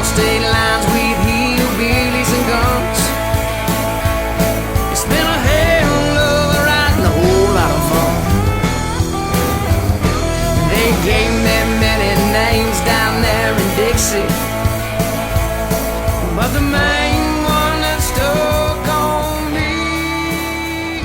cross state lines with hillbillies and guns. It's been a hell of a ride and a whole lot of fun. They gave me many names down there in Dixie, but the main one that stuck on me.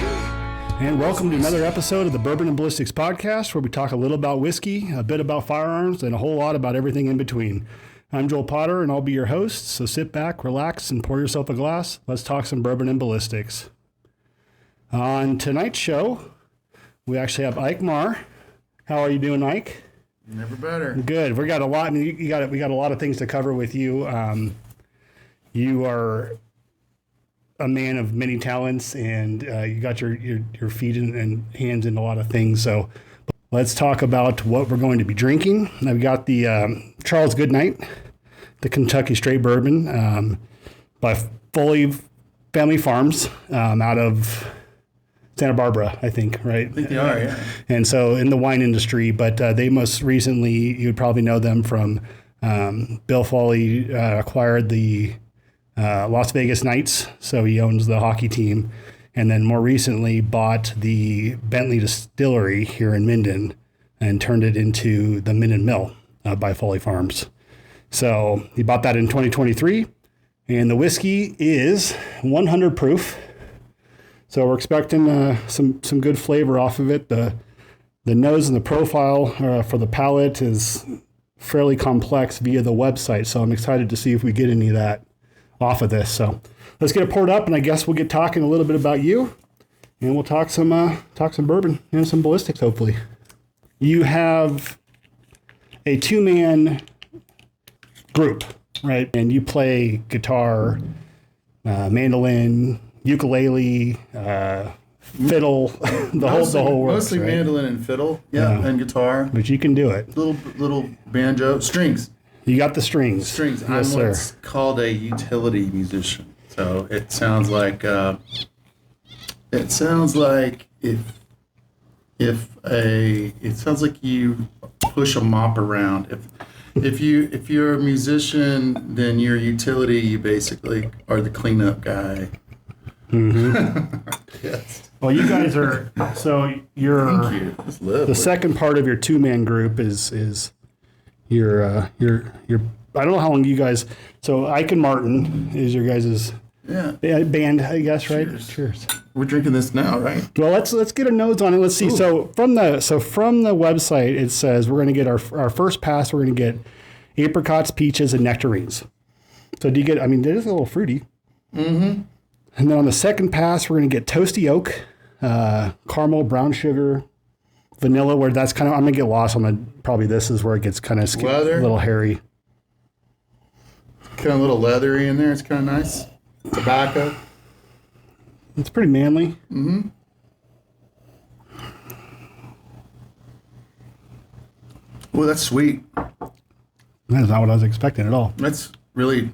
And welcome to another episode of the Bourbon and Ballistics podcast, where we talk a little about whiskey, a bit about firearms, and a whole lot about everything in between. I'm Joel Potter, and I'll be your host, so sit back, relax, and pour yourself a glass. Let's talk some bourbon and ballistics. On tonight's show, we actually have Ike Marr. How are you doing, Ike? Never better. Good. We got a lot. We got a lot of things to cover with you. You are a man of many talents, and you got your feet and hands in a lot of things. So let's talk about what we're going to be drinking. I've got the Charles Goodnight, the Kentucky Straight Bourbon by Foley Family Farms out of Santa Barbara, I think, right? I think they are, yeah. And so in the wine industry, but they most recently, you'd probably know them from Bill Foley acquired the Las Vegas Knights, so he owns the hockey team, and then more recently bought the Bentley Distillery here in Minden and turned it into the Minden Mill by Foley Farms. So he bought that in 2023, and the whiskey is 100 proof. So we're expecting some good flavor off of it. The nose and the profile for the palate is fairly complex via the website, so I'm excited to see if we get any of that off of this. So let's get it poured up, and I guess we'll get talking a little bit about you, and we'll talk some bourbon and some ballistics, hopefully. You have a two-man group, right? And you play guitar, mandolin, ukulele, fiddle, the whole works, mostly right? mandolin and fiddle, and guitar. But you can do it. Little banjo, strings. You got the strings. Yes, I'm what's called a utility musician. So it sounds like it sounds like you push a mop around. If you're a musician, then you're a utility. You basically are the cleanup guy. Mm-hmm. Yes. Well, you guys are, so you're, Thank you. That's lovely. the second part of your two-man group is your I don't know how long you guys, so Ike and Martin is your guys' band, I guess, right? Cheers. We're drinking this now, right? Well, let's get a nose on it. Let's see. Ooh. So from the website, it says we're going to get our first pass. We're going to get apricots, peaches, and nectarines. So do you get? I mean, it is a little fruity. Mm-hmm. And then on the second pass, we're going to get toasty oak, caramel, brown sugar, vanilla. Where that's kind of, I'm going to get lost on the. Probably this is where it gets kind of a little hairy. Kind of a little leathery in there. It's kind of nice. Tobacco. It's pretty manly. Mm-hmm. Well, that's sweet. That's not what I was expecting at all. That's sweet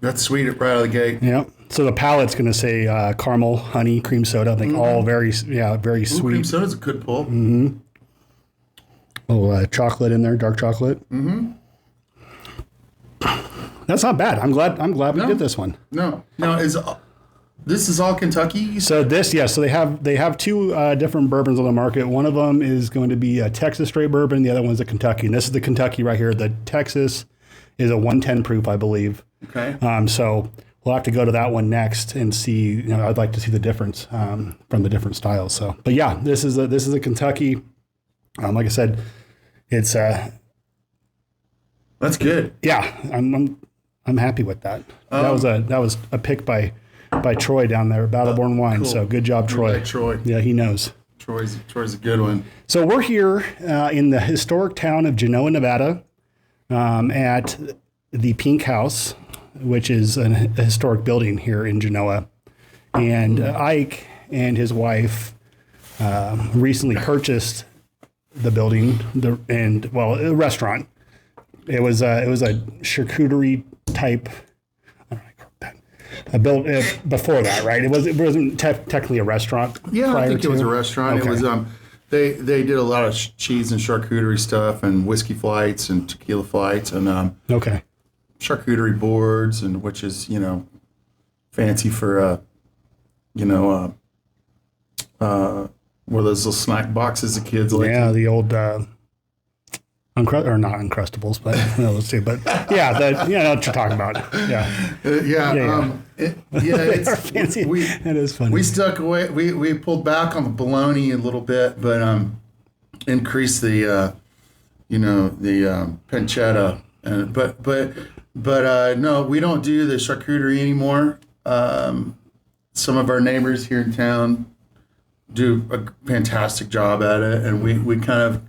right out of the gate. Yeah. So the palate's going to say caramel, honey, cream soda. I think all very sweet. Cream soda's a good pull. Mm-hmm. Oh, chocolate in there, dark chocolate. Mm-hmm. That's not bad. I'm glad we did this one. No. This is all Kentucky? So so they have two different bourbons on the market. One of them is going to be a Texas straight bourbon. The other one's a Kentucky. And this is the Kentucky right here. The Texas is a 110 proof, I believe. Okay. So we'll have to go to that one next and see. I'd like to see the difference from the different styles. So, but yeah, this is a Kentucky. Like I said, it's that's good. Yeah, I'm happy with that. That was a pick by Troy down there, Battleborn Wine. Cool. So good job, Troy. Like Troy. Yeah, he knows. Troy's a good one. So we're here in the historic town of Genoa, Nevada, at the Pink House, which is a historic building here in Genoa. And Ike and his wife recently purchased the building, a restaurant. It was a charcuterie type. I don't know, I built it before that, right? It wasn't technically a restaurant. Yeah, I think it was a restaurant. Okay. It was they did a lot of cheese and charcuterie stuff and whiskey flights and tequila flights and okay. charcuterie boards, and which is fancy for one of those little snack boxes the kids like. Yeah, the old or not Uncrustables, but let's see. But yeah, you know what you're talking about. Yeah, it's fancy. It is funny. We stuck away. We pulled back on the bologna a little bit, but increased the pancetta. But no, we don't do the charcuterie anymore. Some of our neighbors here in town do a fantastic job at it, and we kind of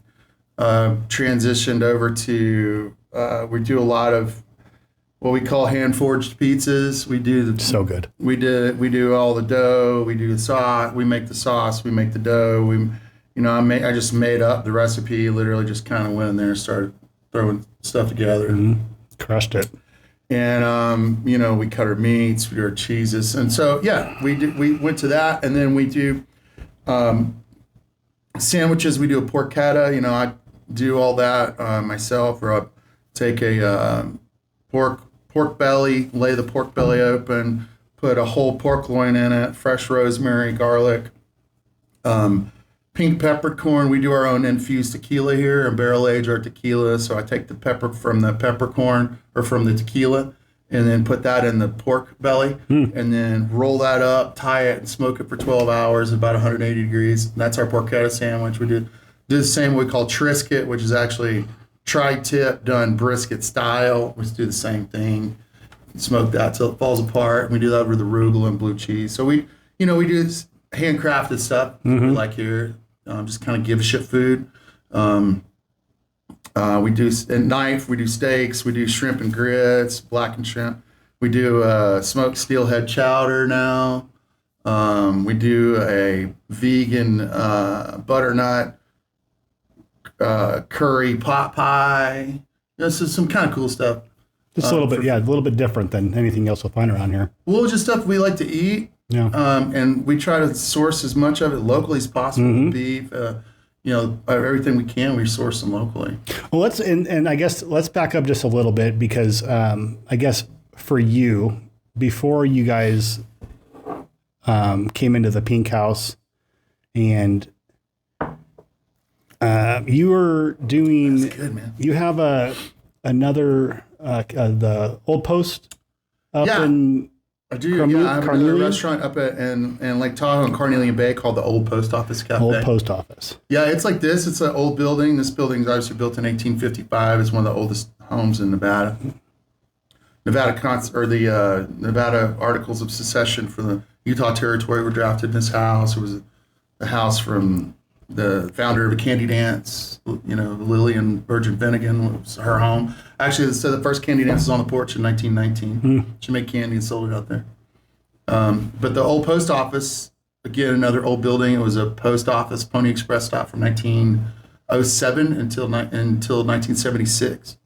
transitioned over to we do a lot of what we call hand forged pizzas. We do so good. We do all the dough. We do the sauce. We make the sauce. We make the dough. I just made up the recipe. Literally, just kind of went in there and started throwing stuff together. Mm-hmm. Crushed it. And we cut our meats, we do our cheeses, and so we went to that, and then we do sandwiches. We do a porchetta. I do all that myself, or I'll take a pork belly, lay the pork belly open, put a whole pork loin in it, fresh rosemary, garlic, pink peppercorn. We do our own infused tequila here and barrel age our tequila. So I take the pepper from the peppercorn or from the tequila and then put that in the pork belly and then roll that up, tie it, and smoke it for 12 hours at about 180 degrees. That's our porchetta sandwich. We do the same we call Trisket, which is actually tri-tip done brisket style. We do the same thing. Smoke that till it falls apart. We do that with the arugula and blue cheese. So we do this handcrafted stuff we like here. Just kind of give a shit food. We do at knife. We do steaks. We do shrimp and grits, blackened shrimp. We do smoked steelhead chowder now. We do a vegan butternut curry pot pie. This is some kind of cool stuff. Just a little bit, a little bit different than anything else we'll find around here. Well, just stuff we like to eat. Yeah. And we try to source as much of it locally as possible. Beef, everything we can, we source them locally. Well, I guess let's back up just a little bit because I guess for you, before you guys came into the Pink House and you were doing, That's good, man. You have another, the Old Post up in... I do. I have another restaurant up in Lake Tahoe in Carnelian Bay called the Old Post Office Cafe. Old Post Office. Yeah, it's like this. It's an old building. This building is obviously built in 1855. It's one of the oldest homes in Nevada. Nevada Articles of Secession for the Utah Territory were drafted in this house. It was the house from the founder of a candy dance, Lillian Virgin Finnegan was her home. Actually, the first candy dance was on the porch in 1919. She made candy and sold it out there. But the old post office, again, another old building. It was a post office, Pony Express stop from 1907 until 1976.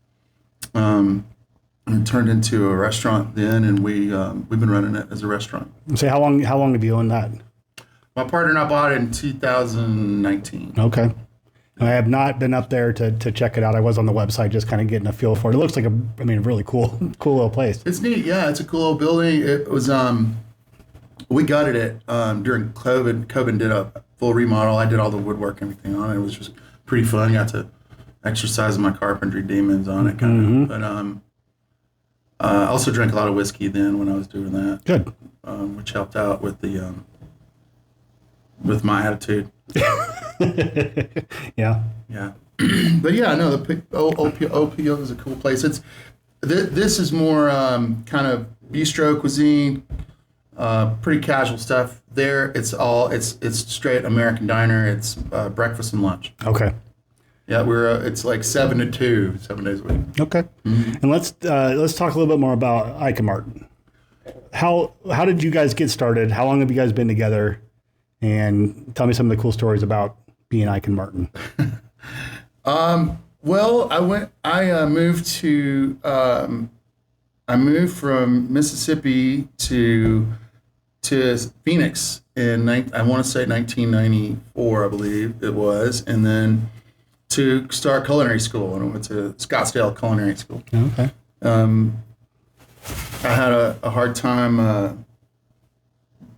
And it turned into a restaurant then, and we've been running it as a restaurant. So how long have you owned that? My partner and I bought it in 2019. Okay. I have not been up there to check it out. I was on the website just kind of getting a feel for it. It looks like a really cool little place. It's neat. Yeah, it's a cool old building. It was, we gutted it during COVID. COVID did a full remodel. I did all the woodwork and everything on it. It was just pretty fun. Got to exercise my carpentry demons on it kind of. But I also drank a lot of whiskey then when I was doing that. Good. Which helped out with the with my attitude. Yeah. But yeah, no, the OPO is a cool place. This is more kind of bistro cuisine, pretty casual stuff. There, it's straight American diner. It's breakfast and lunch. Okay. Yeah, it's like 7 to 2, 7 days a week. Okay. And let's talk a little bit more about Ike and Martin. How did you guys get started? How long have you guys been together? And tell me some of the cool stories about being Ike and Martin. Well, I moved from Mississippi to Phoenix in I want to say 1994, I believe it was, and then to start culinary school, and I went to Scottsdale Culinary School. Okay. I had a hard time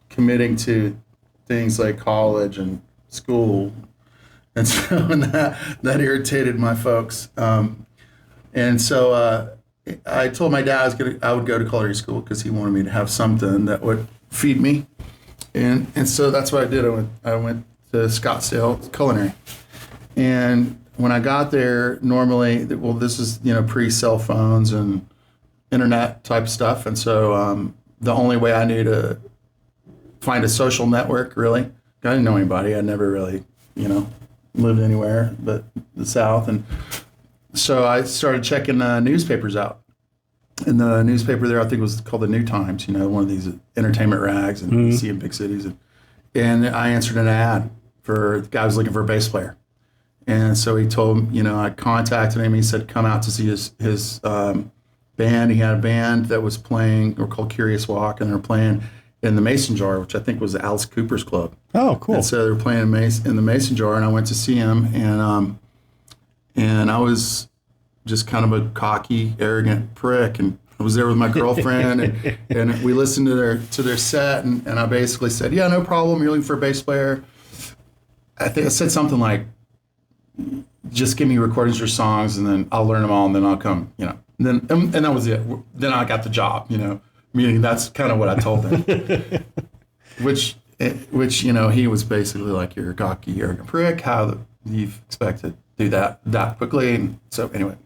committing to things like college and school, and so that irritated my folks. And so I told my dad I would go to culinary school because he wanted me to have something that would feed me, and so that's what I did. I went to Scottsdale Culinary, and when I got there, normally, well, this is pre-cell phones and internet type stuff, and so the only way I knew to find a social network, really, I didn't know anybody. I never really lived anywhere but the South, and so I started checking newspapers out. And the newspaper there, I think, was called the New Times, one of these entertainment rags and you see in big cities. And I answered an ad for a guy who was looking for a bass player. And so he told me, I contacted him. He said, come out to see his band. He had a band that was playing, or called Curious Walk, and they were playing in the Mason Jar, which I think was Alice Cooper's club. Oh, cool. And so they were playing in the Mason Jar, and I went to see him, and I was just kind of a cocky, arrogant prick, and I was there with my girlfriend, and we listened to their set, and I basically said, yeah, no problem, you're looking for a bass player. I think I said something like, just give me recordings of your songs, and then I'll learn them all, and then I'll come, and that was it. Then I got the job, meaning that's kind of what I told him, which he was basically like, you're a cocky, arrogant prick, how do you expect to do that quickly? And so anyway,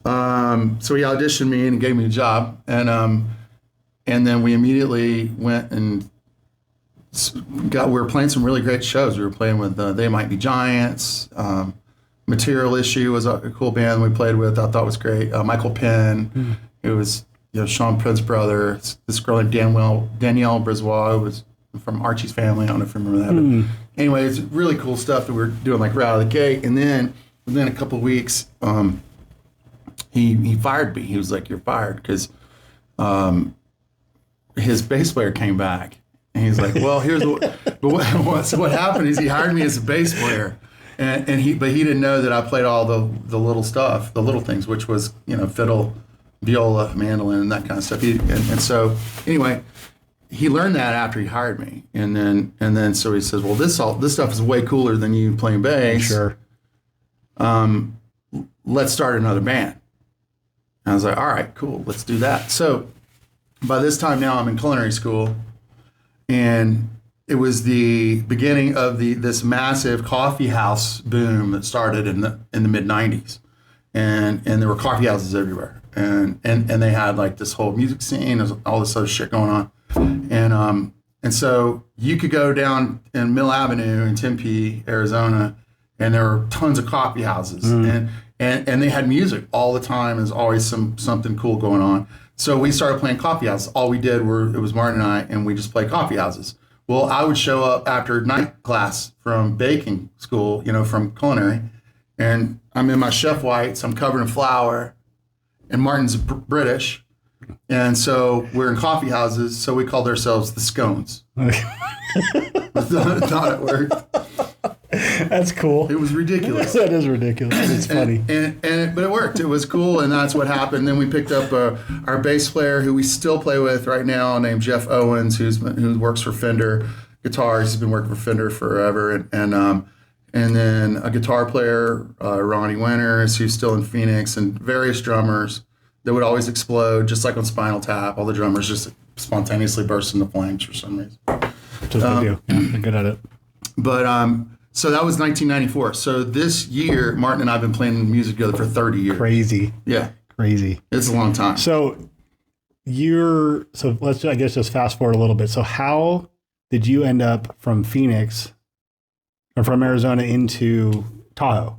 so he auditioned me and gave me a job, and then we immediately went and we were playing some really great shows. We were playing with They Might Be Giants. Material Issue was a cool band we played with. I thought was great. Michael Penn, who was Sean Penn's brother. This girl named Danielle Brisbois, who was from Archie's Family. I don't know if you remember that. But anyway, it's really cool stuff that we were doing like right out of the gate. And then within a couple of weeks, he fired me. He was like, "You're fired," because his bass player came back. And he's like, well, here's what happened is he hired me as a bass player, but he didn't know that I played all the little stuff, the little things, which was fiddle, viola, mandolin, and that kind of stuff. And so anyway, he learned that after he hired me, and then so he says, well, this stuff is way cooler than you playing bass. Sure. Let's start another band. And I was like, all right, cool, let's do that. So by this time now, I'm in culinary school. And it was the beginning of this massive coffee house boom that started in the mid '90s, and there were coffee houses everywhere, and they had like this whole music scene, all this other shit going on, and so you could go down in Mill Avenue in Tempe, Arizona, and there were tons of coffee houses, and they had music all the time. There's always something cool going on. So we started playing coffee houses. All we did it was Martin and I, and we just played coffee houses. Well, I would show up after night class from baking school, from culinary, and I'm in my chef whites, I'm covered in flour, and Martin's British, and so we're in coffee houses, so we called ourselves the Scones. Thought it worked. That's cool. It was ridiculous. That is ridiculous. It's funny. But it worked. It was cool, and that's what happened. Then we picked up our bass player, who we still play with right now, named Jeff Owens, who works for Fender Guitars. He's been working for Fender forever, and then a guitar player, Ronnie Winters, who's still in Phoenix, and various drummers that would always explode, just like on Spinal Tap. All the drummers just spontaneously burst into flames for some reason. Just what they do. Yeah, they're good at it. But so that was 1994. So this year, Martin and I have been playing music together for 30 years. Crazy. Yeah. Crazy. It's a long time. So let's, I guess, just fast forward a little bit. So how did you end up from Phoenix or from Arizona into Tahoe?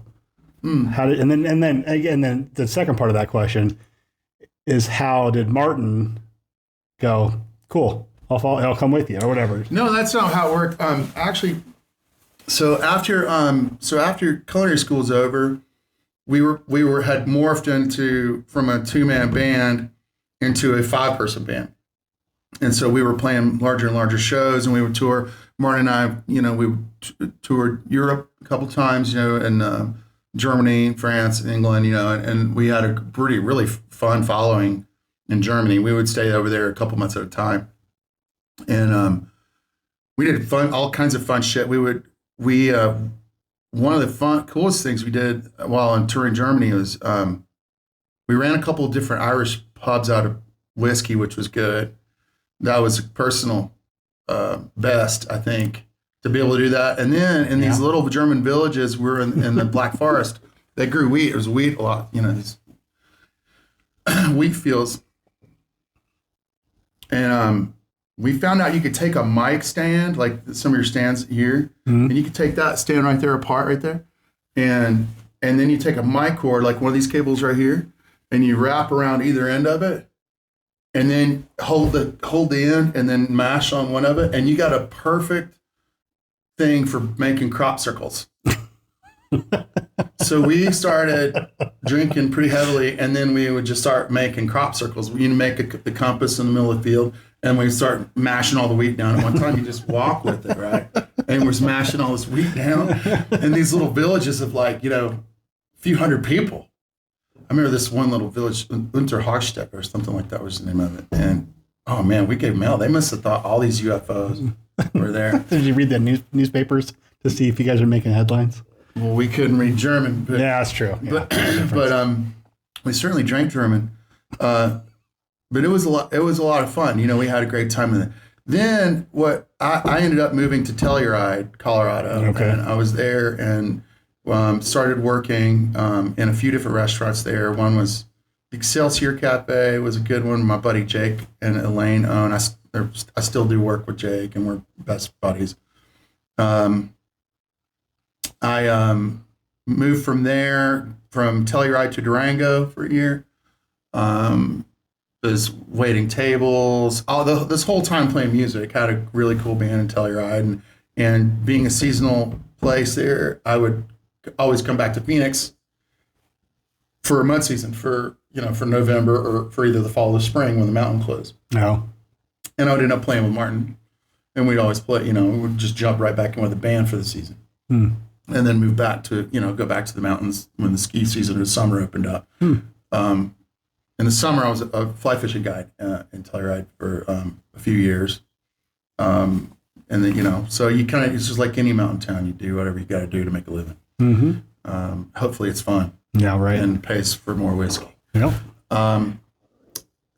How did, and then the second part of that question is, how did Martin go, cool, I'll come with you or whatever? No, that's not how it worked. Actually, So after culinary school's over, we had morphed from a 2-man band into a 5-person band, and so we were playing larger and larger shows, and we would tour. Martin and I, we toured Europe a couple times, and Germany, France, England, and we had a really fun following in Germany. We would stay over there a couple months at a time, and we did all kinds of fun shit. One of the coolest things we did while on tour in Germany was we ran a couple of different Irish pubs out of whiskey, which was good. That was personal best, I think, to be able to do that. And then in these little German villages, we're in the Black Forest. They grew wheat. It was wheat a lot, these wheat fields. And we found out you could take a mic stand, like some of your stands here, and you could take that stand right there apart right there. And then you take a mic cord, like one of these cables right here, and you wrap around either end of it, and then hold the end and then mash on one of it. And you got a perfect thing for making crop circles. So we started drinking pretty heavily, and then we would just start making crop circles. We'd make the compass in the middle of the field, and we start mashing all the wheat down. At one time, you just walk with it, right? And we're smashing all this wheat down. And these little villages of a few hundred people. I remember this one little village, Unterhagstedt or something like that was the name of it. And, oh, man, we gave mail. They must have thought all these UFOs were there. Did you read the newspapers to see if you guys are making headlines? Well, we couldn't read German. But, yeah, that's true. Yeah, but we certainly drank German. But it was a lot of fun. We had a great time with it. Then I ended up moving to Telluride, Colorado. Okay. And I was there and started working in a few different restaurants there. One was Excelsior Cafe, was a good one. My buddy Jake and Elaine own. I still do work with Jake, and we're best buddies. I moved from there, from Telluride to Durango for a year. Was waiting tables, this whole time playing music. Had a really cool band in Telluride, and being a seasonal place there, I would always come back to Phoenix for a mud season, for November or for either the fall or the spring when the mountain closed. No. And I would end up playing with Martin, and we'd always play. We would just jump right back in with the band for the season, and then move back to go back to the mountains when the ski season or summer opened up. In the summer, I was a fly fishing guide in Telluride for a few years. And then, so you it's just like any mountain town, you do whatever you got to do to make a living. Mm-hmm. Hopefully it's fun. Yeah, right. And pays for more whiskey. Yep.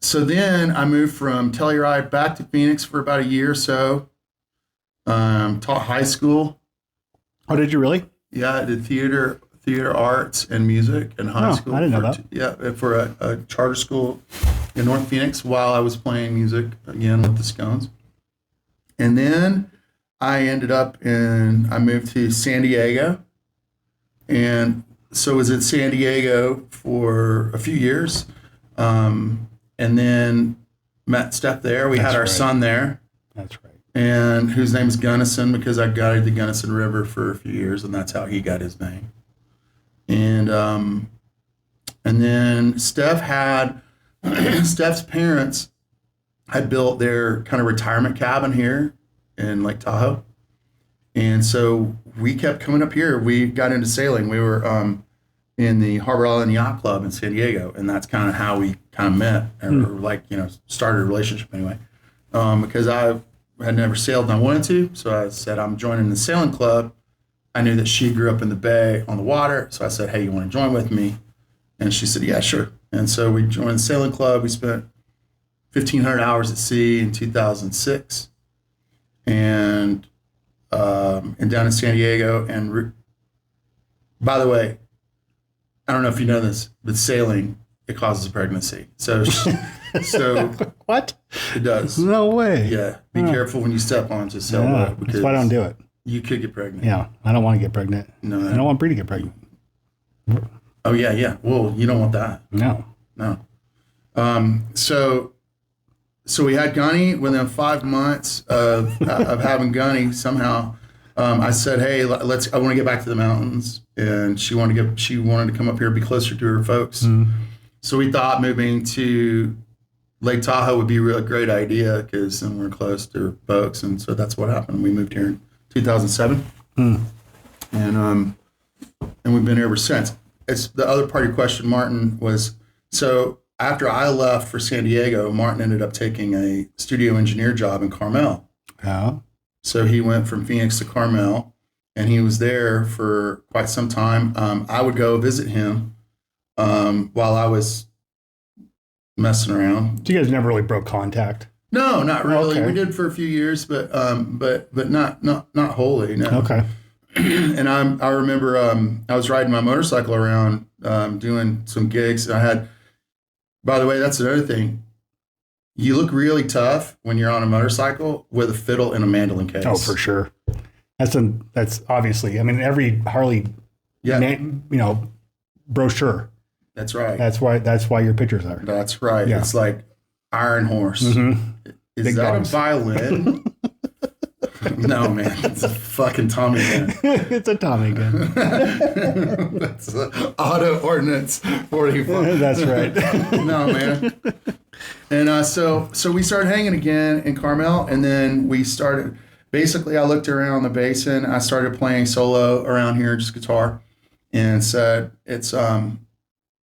So then I moved from Telluride back to Phoenix for about a year or so. Taught high school. Oh, did you really? Yeah, I did theater arts and music in high school. I didn't know that. Yeah, for a charter school in North Phoenix while I was playing music again with the Scones. And then I moved to San Diego. And so was in San Diego for a few years. And then met Steph there. We had our son there. That's right. And whose name is Gunnison, because I guided the Gunnison River for a few years, and that's how he got his name. And then Steph's parents had built their kind of retirement cabin here in Lake Tahoe. And so we kept coming up here. We got into sailing. We were in the Harbor Island Yacht Club in San Diego, and that's kind of how we kind of met, or started a relationship anyway. Because I had never sailed and I wanted to, so I said, I'm joining the sailing club. I knew that she grew up in the bay on the water, so I said, hey, you want to join with me? And she said, yeah, sure. And so we joined the sailing club. We spent 1,500 hours at sea in 2006, and down in San Diego. And by the way, I don't know if you know this, but sailing, it causes a pregnancy. So what? It does. No way. Yeah. Be careful when you step onto a sailboat, because that's why I don't do it. You could get pregnant. Yeah, I don't want to get pregnant. No, I don't want Bree to get pregnant. Oh yeah. Well, you don't want that. No. So we had Gunny within 5 months of having Gunny. Somehow, I said, hey, I want to get back to the mountains, and she wanted to come up here, be closer to her folks. So we thought moving to Lake Tahoe would be a really great idea, because then we're close to her folks, and so that's what happened. We moved here in 2007, and we've been here ever since. It's the other part of your question, Martin, was, so after I left for San Diego, Martin ended up taking a studio engineer job in Carmel. Oh. So he went from Phoenix to Carmel, and he was there for quite some time. I would go visit him while I was messing around. So you guys never really broke contact? No, not really. Okay. We did for a few years, but not wholly. No. Okay. And I remember I was riding my motorcycle around doing some gigs. And I had, by the way, that's another thing. You look really tough when you're on a motorcycle with a fiddle and a mandolin case. Oh, for sure. That's obviously. I mean, every Harley, brochure. That's right. That's why your pictures are. That's right. Yeah. It's like Iron Horse. Mm-hmm. Is Big that dogs. a violin? No, man. It's a fucking Tommy gun. It's a Tommy gun. That's an auto ordinance 45. That's right. No, man. And so we started hanging again in Carmel, and then we started. Basically, I looked around the basin. I started playing solo around here, just guitar, and said, "It's kind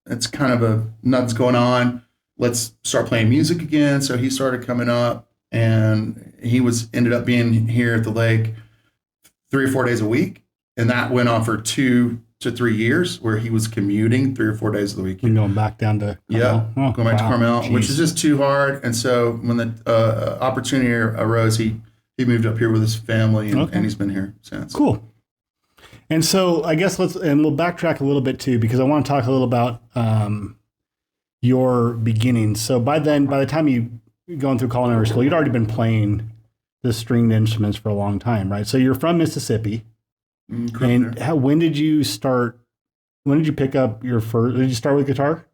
of a nothing's going on. Let's start playing music again." So he started coming up, and he ended up being here at the lake 3 or 4 days a week, and that went on for 2 to 3 years, where he was commuting 3 or 4 days of the week. You're going back down to Carmel? Yeah, going back to Carmel, Jeez. which is just too hard. And so when the opportunity arose, he moved up here with his family, and he's been here since. Cool. And so I guess we'll backtrack a little bit too, because I want to talk a little about your beginnings. So by the time you going through culinary school, you'd already been playing the stringed instruments for a long time, right? So you're from Mississippi. And when did you start? When did you pick up your first? Did you start with guitar?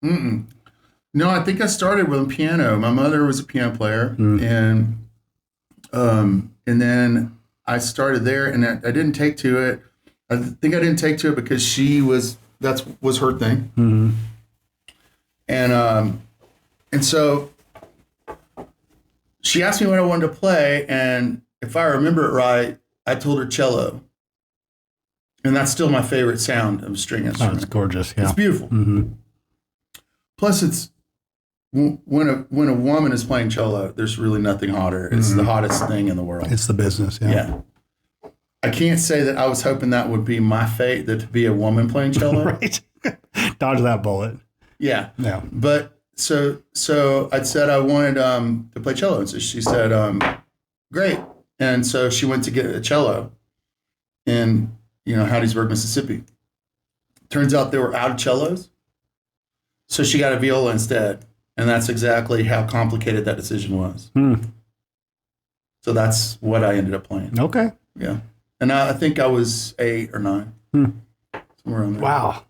No, I think I started with a piano. My mother was a piano player, and then I started there, and I didn't take to it. I think I didn't take to it because that was her thing, and so she asked me what I wanted to play, and if I remember it right, I told her cello. And that's still my favorite sound of a string instrument. Oh, it's gorgeous. Yeah. It's beautiful. Mm-hmm. Plus, it's when a woman is playing cello, there's really nothing hotter. It's the hottest thing in the world. It's the business. Yeah. I can't say that I was hoping that would be my fate, that to be a woman playing cello. Right. Dodge that bullet. Yeah. Yeah. But so I said I wanted to play cello. And so she said, great. And so she went to get a cello in Hattiesburg, Mississippi. Turns out they were out of cellos. So she got a viola instead. And that's exactly how complicated that decision was. So that's what I ended up playing. Okay. Yeah. And I think I was 8 or 9. Somewhere around there. Wow.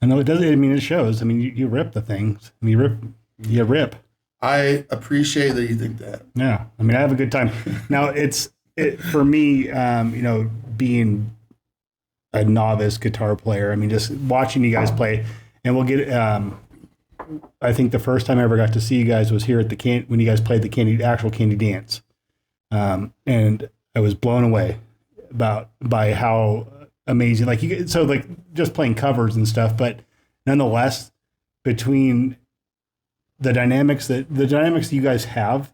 I know it does. I mean, it shows. I mean, you rip the things. I mean, you rip. I appreciate that you think that. Yeah. I mean, I have a good time. Now, for me, being a novice guitar player, I mean, just watching you guys play, and we'll get, I think the first time I ever got to see you guys was here at when you guys played the actual Candy Dance. And I was blown away by how amazing, just playing covers and stuff, but nonetheless, between the dynamics you guys have,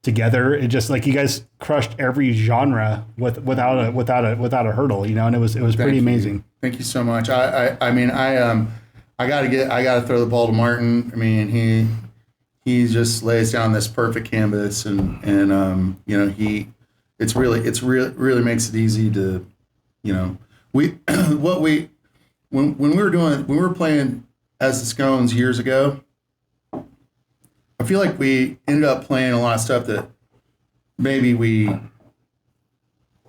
together, it just like you guys crushed every genre without a hurdle, and it was pretty amazing. Thank you so much. I gotta throw the ball to Martin. I mean, he just lays down this perfect canvas, and it's really makes it easy to, when we were playing as the Scones years ago, I feel like we ended up playing a lot of stuff that maybe we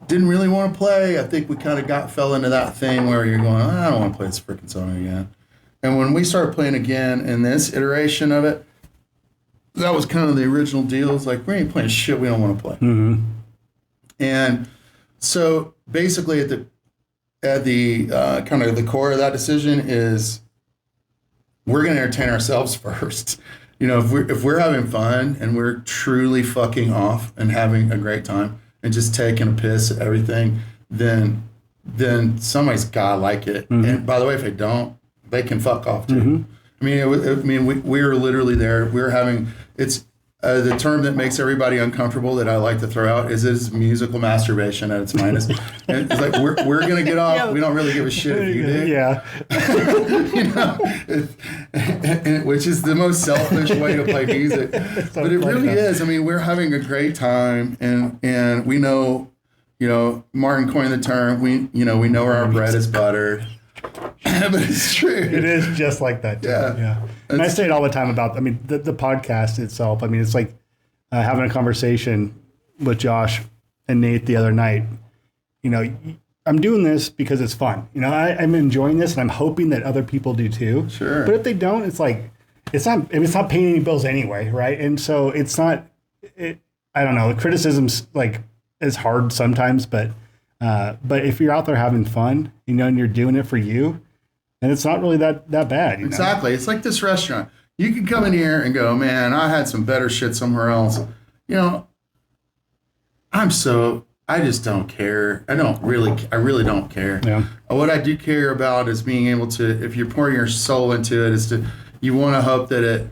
didn't really want to play. I think we kind of fell into that thing where you're going, I don't want to play this freaking song again. And when we started playing again in this iteration of it, that was kind of the original deal. It's like, we ain't playing shit we don't want to play. Mm-hmm. And so basically at the kind of the core of that decision is we're going to entertain ourselves first. If we're having fun and we're truly fucking off and having a great time and just taking a piss at everything, then somebody's gotta like it. Mm-hmm. And by the way, if they don't, they can fuck off too. I mean, we were literally there. We were having the term that makes everybody uncomfortable that I like to throw out is musical masturbation at its finest. And it's like we're gonna get off. We don't really give a shit if you do. Yeah. Which is the most selfish way to play music. But it really is. I mean, we're having a great time, and we know, Martin coined the term. We know where our bread is buttered. But it's true. It is just like that. Yeah. And I say it all the time about, the podcast itself. I mean, it's like having a conversation with Josh and Nate the other night. I'm doing this because it's fun. I'm enjoying this, and I'm hoping that other people do too. Sure. But if they don't, it's like, it's not paying any bills anyway, right? And so it's not, I don't know, criticism's like, is hard sometimes, but if you're out there having fun, and you're doing it for you, and it's not really that bad. Exactly. It's like this restaurant. You can come in here and go, man, I had some better shit somewhere else. I just don't care. I really don't care. Yeah. What I do care about is being able to, if you're pouring your soul into it, you want to hope that it,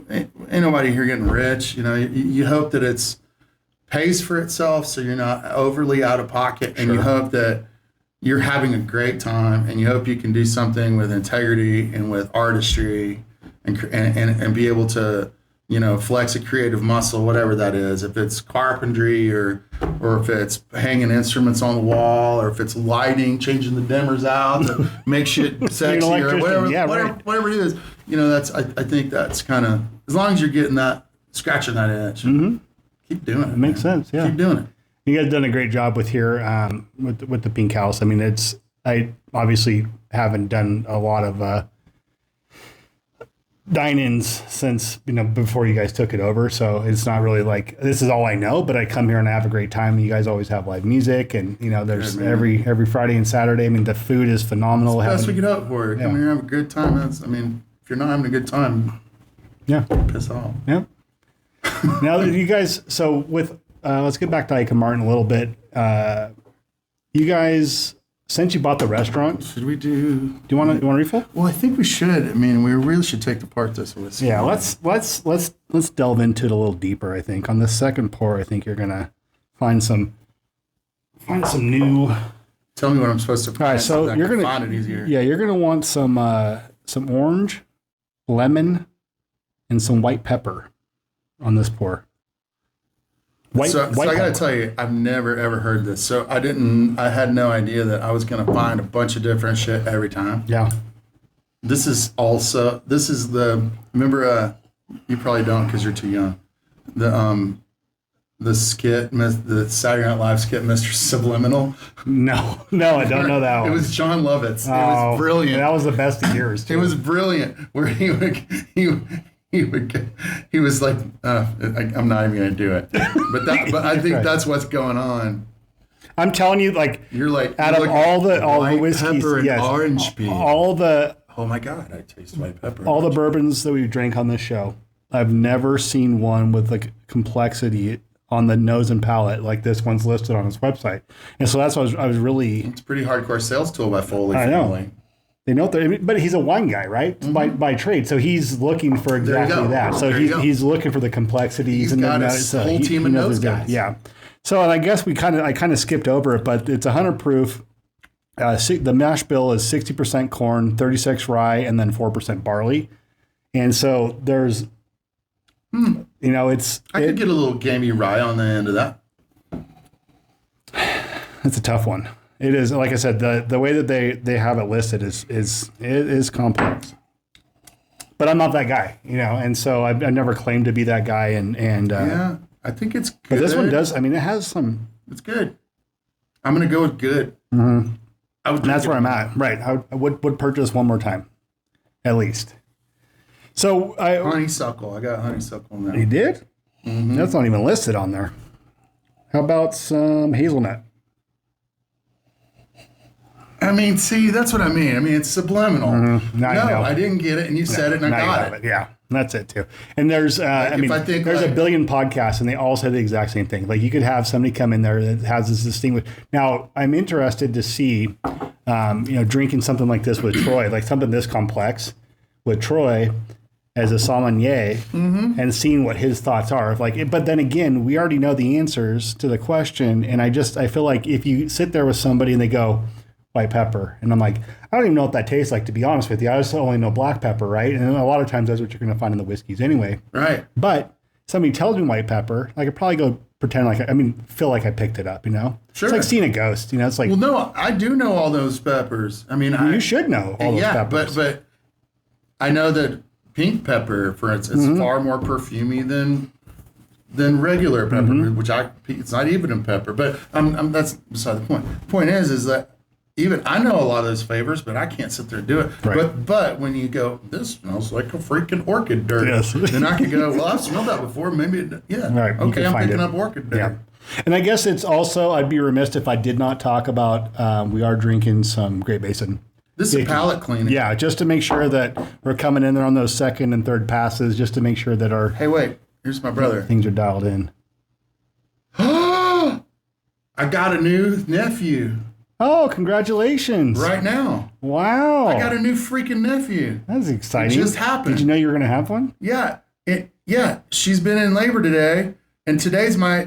ain't nobody here getting rich. You hope that it's pays for itself, so you're not overly out of pocket, and you hope that you're having a great time, and you hope you can do something with integrity and with artistry, and be able to, flex a creative muscle, whatever that is. If it's carpentry, or if it's hanging instruments on the wall, or if it's lighting, changing the dimmers out to make shit sexy, or whatever it is. I think that's kind of, as long as you're getting that, scratching that itch. Mm-hmm. Keep doing it. It makes sense. Yeah. Keep doing it. You guys have done a great job with here, with the Pink House. I mean, I obviously haven't done a lot of dine-ins since, before you guys took it over. So it's not really like, this is all I know, but I come here and I have a great time. You guys always have live music, and, there's every Friday and Saturday. I mean, the food is phenomenal. It's the best we could hope for. Come here and have a good time. If you're not having a good time, piss off. Yeah. Now that you guys, so with, let's get back to Ike and Martin a little bit. You guys, since you bought the restaurant, should we do? Do you want to refill? Well, I think we should. We really should take apart this whiskey. Yeah, let's delve into it a little deeper. I think on the second pour, I think you're gonna find some new. Tell me what I'm supposed to. All right, so you're gonna find it easier. Yeah, you're gonna want some orange, lemon, and some white pepper on this pour. So I got to tell you, I've never ever heard this. So I had no idea that I was going to find a bunch of different shit every time. Yeah. This is remember, you probably don't because you're too young. The skit, the Saturday Night Live skit, Mr. Subliminal. No, I don't know that one. It was John Lovitz. It was brilliant. That was the best of yours, too. It was brilliant. Where he was like, I'm not even gonna do it, but I think that's what's going on. I'm telling you, you're like, out of all the whiskeys, pepper and orange peel. Oh my God, I taste white pepper. All the bourbons that we drank on this show, I've never seen one with the complexity on the nose and palate like this one's listed on his website, and so that's what I was really. It's a pretty hardcore sales tool by Foley. I know. They know but he's a wine guy, right? Mm-hmm. By trade, so he's looking for exactly that. So he's looking for the complexities. He's got a whole team of nose guys. Yeah. So I guess I kind of skipped over it, but it's 100 proof. The mash bill is 60% corn, 36 rye, and then 4% barley. And so there's, it's. I could get a little gamey rye on the end of that. It's a tough one. It is, like I said, the way that they have it listed is complex. But I'm not that guy, and so I've never claimed to be that guy. And yeah, I think it's good. But this one does. It has some. It's good. I'm gonna go with good. Mm-hmm. That's where I'm at. Right. I would purchase one more time, at least. So honeysuckle. I got honeysuckle in there. You did? Mm-hmm. That's not even listed on there. How about some hazelnut? I mean, see, that's what I mean. I mean, it's subliminal. Mm-hmm. No, I know. I didn't get it, and you said it, and I got it. Yeah, that's it too. And there's, there's a billion podcasts, and they all say the exact same thing. Like you could have somebody come in there that has this distinguished. Now, I'm interested to see, drinking something like this with Troy, like something this complex with Troy as a sommelier, and seeing what his thoughts are. But then again, we already know the answers to the question, and I feel like if you sit there with somebody and they go, white pepper. And I'm like, I don't even know what that tastes like, to be honest with you. I just only know black pepper, right? And a lot of times that's what you're going to find in the whiskeys anyway. Right. But somebody tells me white pepper, I could probably go pretend feel like I picked it up, Sure. It's like seeing a ghost, it's like. Well, no, I do know all those peppers. I mean, you should know all those peppers. But I know that pink pepper, for instance, is far more perfumey than regular pepper, which it's not even in pepper. But that's beside the point. The point is that even I know a lot of those flavors, but I can't sit there and do it. Right. But when you go, this smells like a freaking orchid dirt. Yes. Then I could go, well, I've smelled that before. Maybe, Right. Okay, I'm picking up orchid dirt. Yeah. And I guess it's also, I'd be remiss if I did not talk about, we are drinking some Great Basin. This is palate cleaning. Yeah, just to make sure that we're coming in there on those second and third passes, just to make sure that our Hey, wait. Here's my brother. things are dialed in. I got a new nephew Oh, congratulations. right now. Wow. I got a new freaking nephew. That's exciting. It just happened. Did you know you were going to have one? Yeah. She's been in labor today, and today's my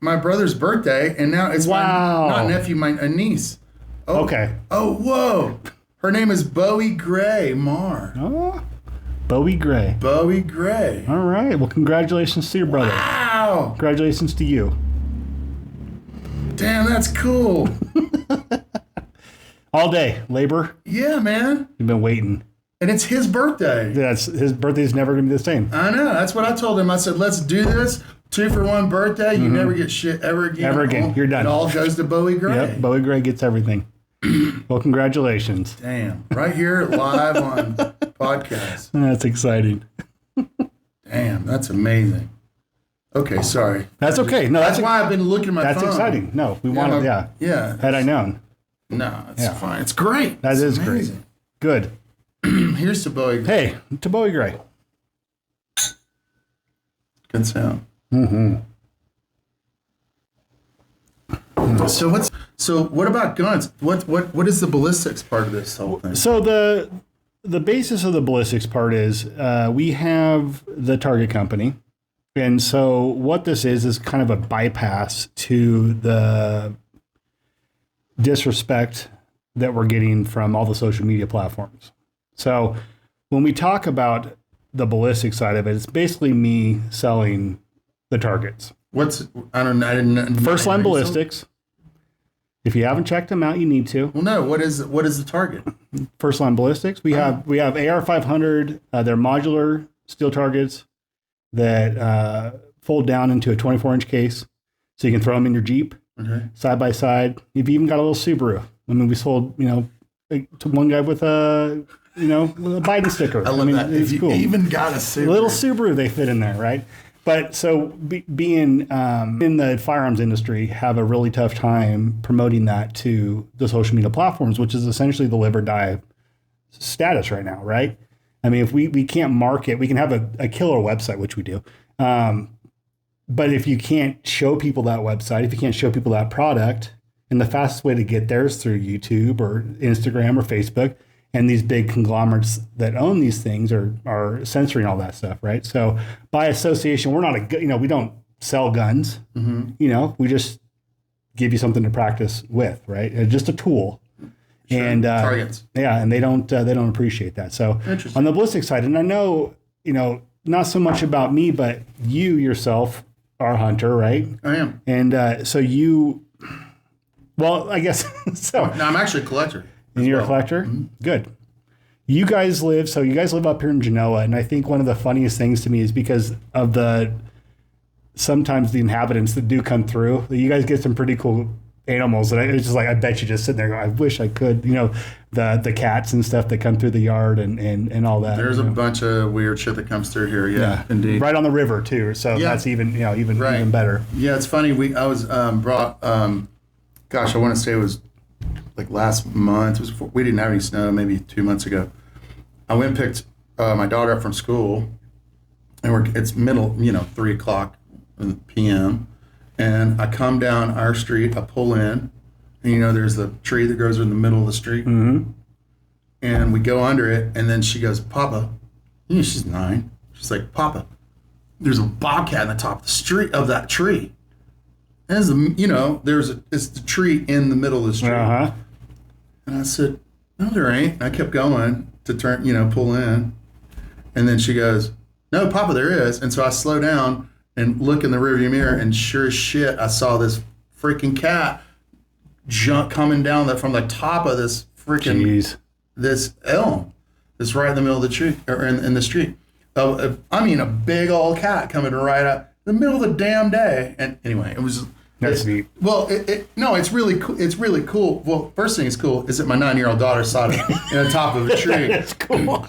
brother's birthday, and now it's Wow. my, not nephew, a niece. Oh, Okay. Oh, whoa. Her name is Bowie Gray Marr. Oh, Bowie Gray. Bowie Gray. All right. Well, congratulations to your brother. Wow. Congratulations to you. Damn, that's cool. All day, labor. Yeah, man. You've been waiting. And it's his birthday. His birthday's never going to be the same. I know. That's what I told him. I said, let's do this. 2-for-1 birthday. You never get shit ever again. Ever again. You're done. It all goes to Bowie Gray. Yep. Bowie Gray gets everything. Well, congratulations. Damn. Right here live on podcast. That's exciting. Damn. That's amazing. Okay. Sorry. That's okay. No, That's why I've been looking at my phone. That's exciting. No, we wanted, Yeah. Had I known. No, it's fine. It's great. That It's is amazing. great. Good. Here's to Bowie Gray. Hey, to Bowie Gray. Good sound. Mm-hmm. So what about guns? What is the ballistics part of this whole thing? So the basis of the ballistics part is we have the target company. And so what this is kind of a bypass to the disrespect that we're getting from all the social media platforms. So when we talk about the ballistic side of it, it's basically me selling the targets. I didn't. First Line Ballistics. If you haven't checked them out, you need to. Well, no. What is the target? First Line Ballistics. We have AR-500. They're modular steel targets that fold down into a 24-inch case, so you can throw them in your Jeep side by side. You've even got a little Subaru. I mean, we sold to one guy with a Biden sticker. I love that. It's cool. You even got a Subaru. Little Subaru, they fit in there, right? But so being in the firearms industry, have a really tough time promoting that to the social media platforms, which is essentially the live or die status right now, right? I mean, if we can't market, we can have a killer website, which we do. But if you can't show people that website, if you can't show people that product, and the fastest way to get there is through YouTube or Instagram or Facebook, and these big conglomerates that own these things are censoring all that stuff, right? So by association, we're not we don't sell guns. Mm-hmm. We just give you something to practice with, right? It's just a tool. Sure. And targets. Yeah, and they don't appreciate that. So on the ballistic side, and I know, not so much about me, but you yourself are a hunter, right? I am. And so you, well, I guess so. No, I'm actually a collector. And you're a collector? Mm-hmm. Good. You guys live up here in Genoa, and I think one of the funniest things to me is because of sometimes the inhabitants that do come through, you guys get some pretty cool animals, and it's just like, I bet you just sitting there going, I wish I could, the cats and stuff that come through the yard and all that. There's a bunch of weird shit that comes through here. Yeah, indeed. Right on the river too, so that's even better. Yeah, it's funny. I was brought. I want to say it was like last month. It was we didn't have any snow, maybe 2 months ago. I went and picked my daughter up from school, and it's middle, 3:00 p.m. And I come down our street, I pull in, and there's the tree that grows in the middle of the street. Mm-hmm. And we go under it, and then she goes, Papa, she's 9. She's like, Papa, there's a bobcat in the top of the street of that tree. And it's the tree in the middle of the street. Uh-huh. And I said, no, there ain't. And I kept going to turn, pull in. And then she goes, no, Papa, there is. And so I slow down and look in the rearview mirror, and sure as shit, I saw this freaking cat coming down from the top of this freaking this elm that's right in the middle of the tree, or in the street. A big old cat coming right up in the middle of the damn day. And anyway, it was. That's neat. Well, it's really cool. It's really cool. Well, first thing is cool is that my 9-year-old daughter saw it in the top of a tree. That's cool.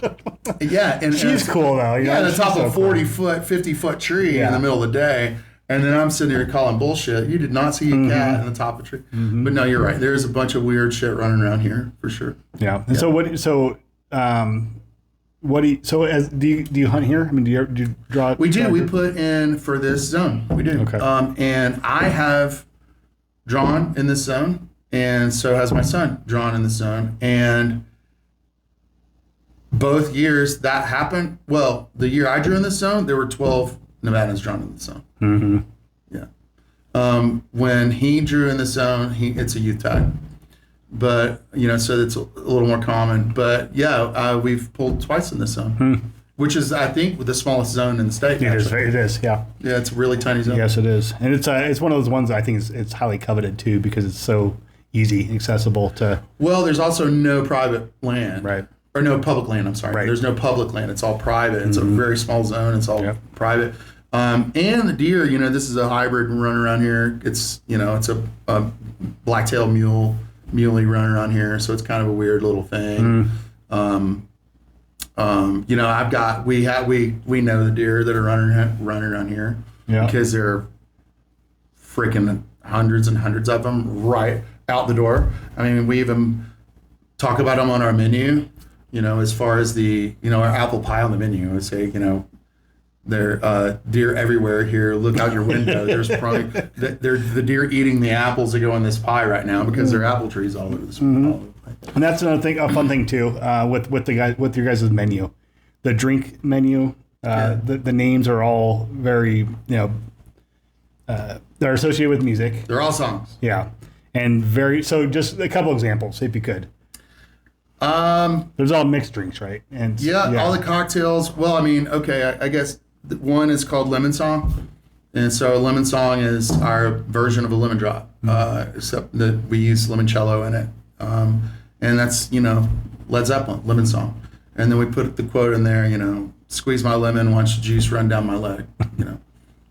Yeah, and she's cool though. Yeah, in the top of a 40-foot, 50-foot tree in the middle of the day. And then I'm sitting here calling bullshit. You did not see a cat in the top of a tree. Mm-hmm. But no, you're right. There's a bunch of weird shit running around here for sure. Yeah. And so do you hunt here? I mean, do you draw? We do. We put in for this zone. We do. Okay. And I have drawn in this zone, and so has my son drawn in this zone. And both years that happened. Well, the year I drew in this zone, there were 12 Nevadans drawn in this zone. Mm-hmm. Yeah. When he drew in the zone, it's a youth tag. But, so it's a little more common. But, yeah, we've pulled twice in this zone, which is, I think, the smallest zone in the state. It is, yeah. Yeah, it's a really tiny zone. Yes, it is. And it's one of those ones I think it's highly coveted, too, because it's so easy, accessible to... Well, there's also no private land. Right. Or no public land, I'm sorry. Right. There's no public land. It's all private. It's a very small zone. It's all private. And the deer, this is a hybrid run around here. It's, it's a black-tailed muley run around here, so it's kind of a weird little thing. We know the deer that are running around here because there are freaking hundreds and hundreds of them right out the door. I mean, we even talk about them on our menu, as far as the, our apple pie on the menu. I would say, there are deer everywhere here. Look out your window. There's probably the deer eating the apples that go in this pie right now because there are apple trees all over the place. And that's another thing, a fun thing too, with your guys' menu, the drink menu. The names are all very they're associated with music. They're all songs. Yeah, and so just a couple examples if you could. There's all mixed drinks, right? And all the cocktails. Well, I mean, okay, I guess one is called Lemon Song, and so Lemon Song is our version of a lemon drop, except that we use limoncello in it, and that's Led Zeppelin, Lemon Song, and then we put the quote in there, squeeze my lemon, watch the juice run down my leg,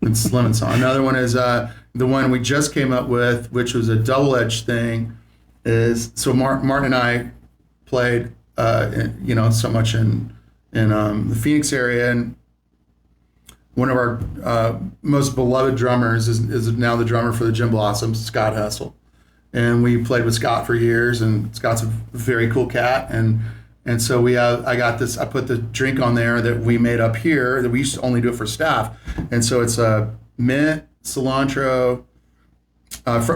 it's Lemon Song. Another one is the one we just came up with, which was a double-edged thing, is so Martin and I played, so much in the Phoenix area, and one of our most beloved drummers is now the drummer for the Gin Blossoms, Scott Hessel, and we played with Scott for years, and Scott's a very cool cat, and so I put the drink on there that we made up here that we used to only do it for staff, and so it's a mint, cilantro,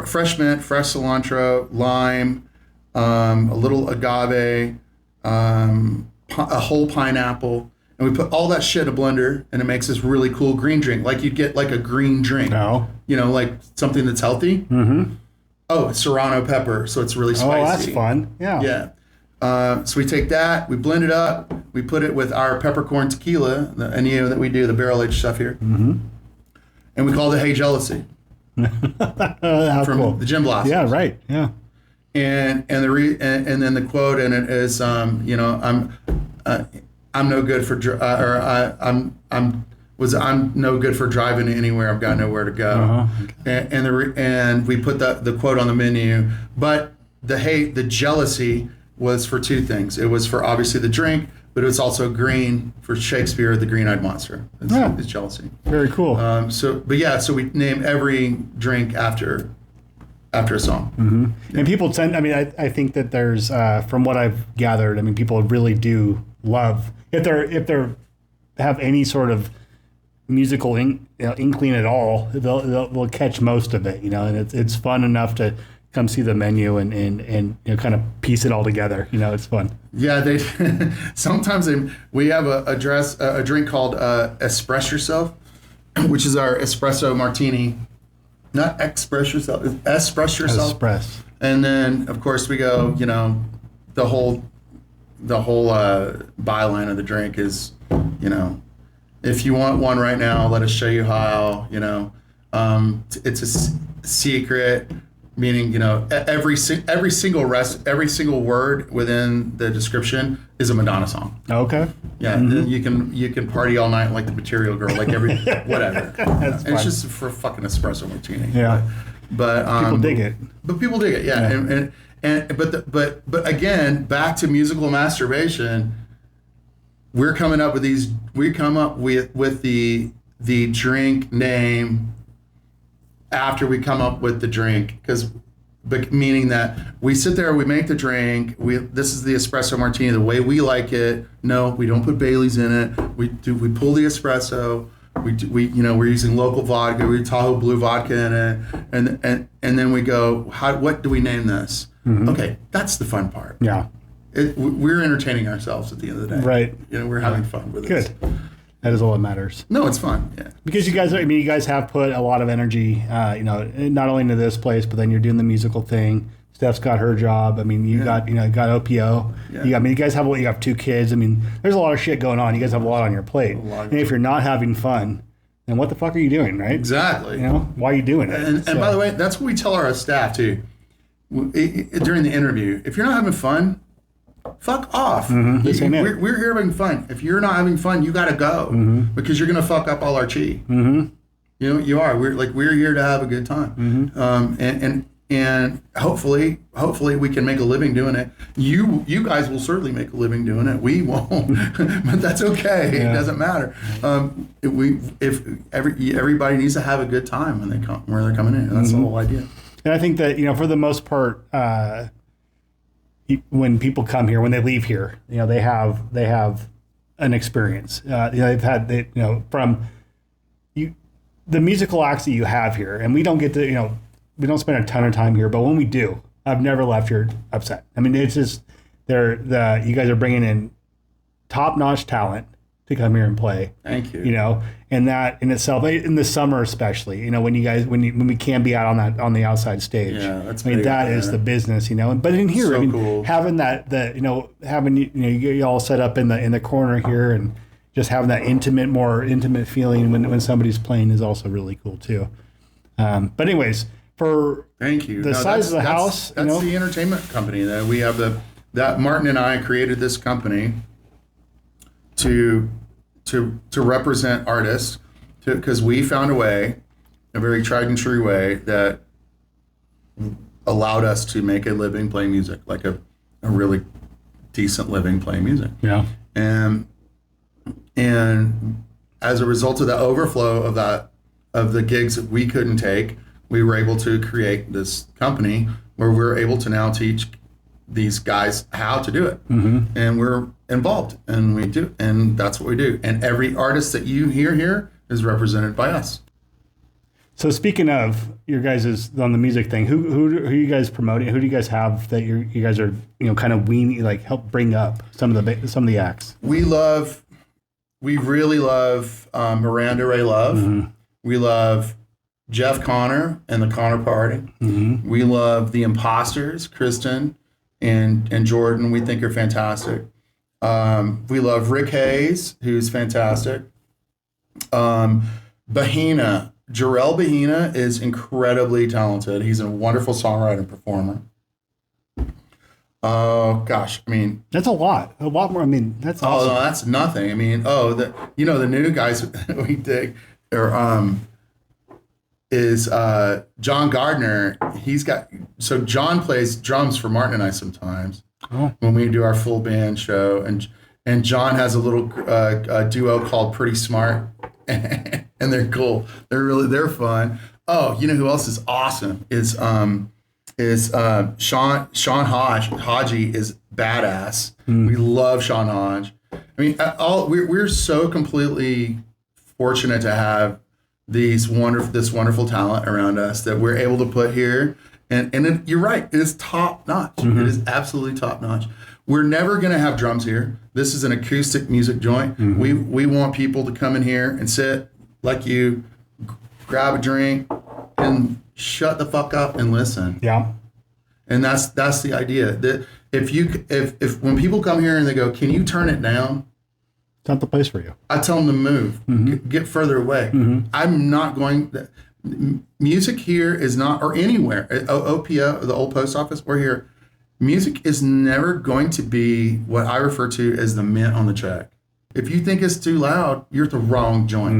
fresh mint, fresh cilantro, lime, a little agave, a whole pineapple, and we put all that shit in a blender, and it makes this really cool green drink, like you'd get like a green drink. No. Like something that's healthy. Mm-hmm. Oh, it's serrano pepper, so it's really spicy. Oh, that's fun. Yeah. Yeah. So we take that, we blend it up, we put it with our peppercorn tequila, the Añejo that we do, the barrel-aged stuff here, and we called it Hey Jealousy. How from cool. the Gin Blossoms. Yeah, right. Yeah. And then the quote in it is, I'm no good for I'm no good for driving anywhere. I've got nowhere to go. Okay. And we put the quote on the menu, but the jealousy was for two things. It was for obviously the drink, but it was also green for Shakespeare, the green-eyed monster. It's jealousy. Very cool. So we name every drink after after a song. Mm-hmm. And people tend, I mean, I think that there's, from what I've gathered, I mean, people really do love, if they're have any sort of musical inkling at all, they'll catch most of it, and it's fun enough to come see the menu and kind of piece it all together. It's fun. Yeah, they sometimes we have a drink called Express Yourself, which is our espresso martini. Not express yourself, express yourself. Express. And then of course we go, the whole byline of the drink is, if you want one right now, let us show you how. It's a secret, meaning every single word within the description is a Madonna song. Okay. Yeah, and you can party all night like the Material Girl, like every whatever. And it's just for fucking espresso martini. Yeah. But people dig it. But people dig it, yeah. But again, back to musical masturbation. We come up with the drink name after we come up with the drink, but meaning that we sit there, we make the drink. This is the espresso martini the way we like it. No, we don't put Bailey's in it. We pull the espresso. We're using local vodka. We Tahoe Blue vodka in it, and then we go, what do we name this? Mm-hmm. Okay, that's the fun part. Yeah, we're entertaining ourselves at the end of the day. Right. We're having fun with it. Good. That is all that matters. No, it's fun. Yeah. Because you guys have put a lot of energy, not only into this place, but then you're doing the musical thing. Steph's got her job. I mean, you got OPO. Yeah. You guys have 2 kids. I mean, there's a lot of shit going on. You guys have a lot on your plate. And if you're not having fun, then what the fuck are you doing, right? Exactly. Why are you doing it? And by the way, that's what we tell our staff too. During the interview, if you're not having fun, fuck off. Mm-hmm. We're here having fun. If you're not having fun, you got to go because you're gonna fuck up all our chi. Mm-hmm. You are. We're here to have a good time, and hopefully we can make a living doing it. You guys will certainly make a living doing it. We won't, but that's okay. Yeah. It doesn't matter. If everybody needs to have a good time when they're coming in. That's the whole idea. And I think that for the most part. When people come here, when they leave here, they have an experience. They've had from you the musical acts that you have here, and we don't get to we don't spend a ton of time here, but when we do, I've never left here upset. I mean, it's just you guys are bringing in top-notch talent to come here and play. Thank you. And that in itself, in the summer especially, when we can be out on the outside stage. Yeah, that's. That is the business, But in here, so cool. Having having you all set up in the corner here and just having that more intimate feeling when somebody's playing is also really cool too. But anyways, for thank you. The size of the house, that's the entertainment company that we have. That Martin and I created this company to represent artists, because we found a very tried and true way that allowed us to make a living playing music, like a really decent living playing music. Yeah. And as a result of the overflow of the gigs that we couldn't take, we were able to create this company where we're able to now teach these guys how to do it. Mm-hmm. And we're involved, and we do, and that's what we do. And every artist that you hear here is represented by us. So speaking of your guys' on the music thing, who are you guys promoting? Who do you guys have that you guys are kind of help bring up some of the acts? We really love Miranda Ray Love. Mm-hmm. We love Jeff Connor and the Connor Party. Mm-hmm. We love the Imposters, Kristen and Jordan. We think are fantastic. We love Rick Hayes, who's fantastic. Bahina. Jarrell Bahina is incredibly talented. He's a wonderful songwriter and performer. Oh gosh, I mean that's a lot more. I mean that's awesome. Oh no, that's nothing. I mean, the new guys we dig is John Gardner. John plays drums for Martin and I sometimes when we do our full band show, and John has a little duo called Pretty Smart. And they're cool. They're fun. Oh, you know who else is awesome? Is is Sean Hodge is badass. We love Sean Hodge. I mean, we're so completely fortunate to have this wonderful talent around us that we're able to put here. And you're right, it is top notch. It is absolutely top notch. We're never going to have drums here. This is an acoustic music joint. We want people to come in here and sit like you, grab a drink, and shut the fuck up and listen. Yeah. And that's the idea. That if when people come here and they go, "Can you turn it down?" It's not the place for you. I tell them to move, get further away. I'm not going. Music here is not, or anywhere. OPO, the old post office, we're here. Music is never going to be what I refer to as the mint on the check. If you think it's too loud, you're at the wrong joint.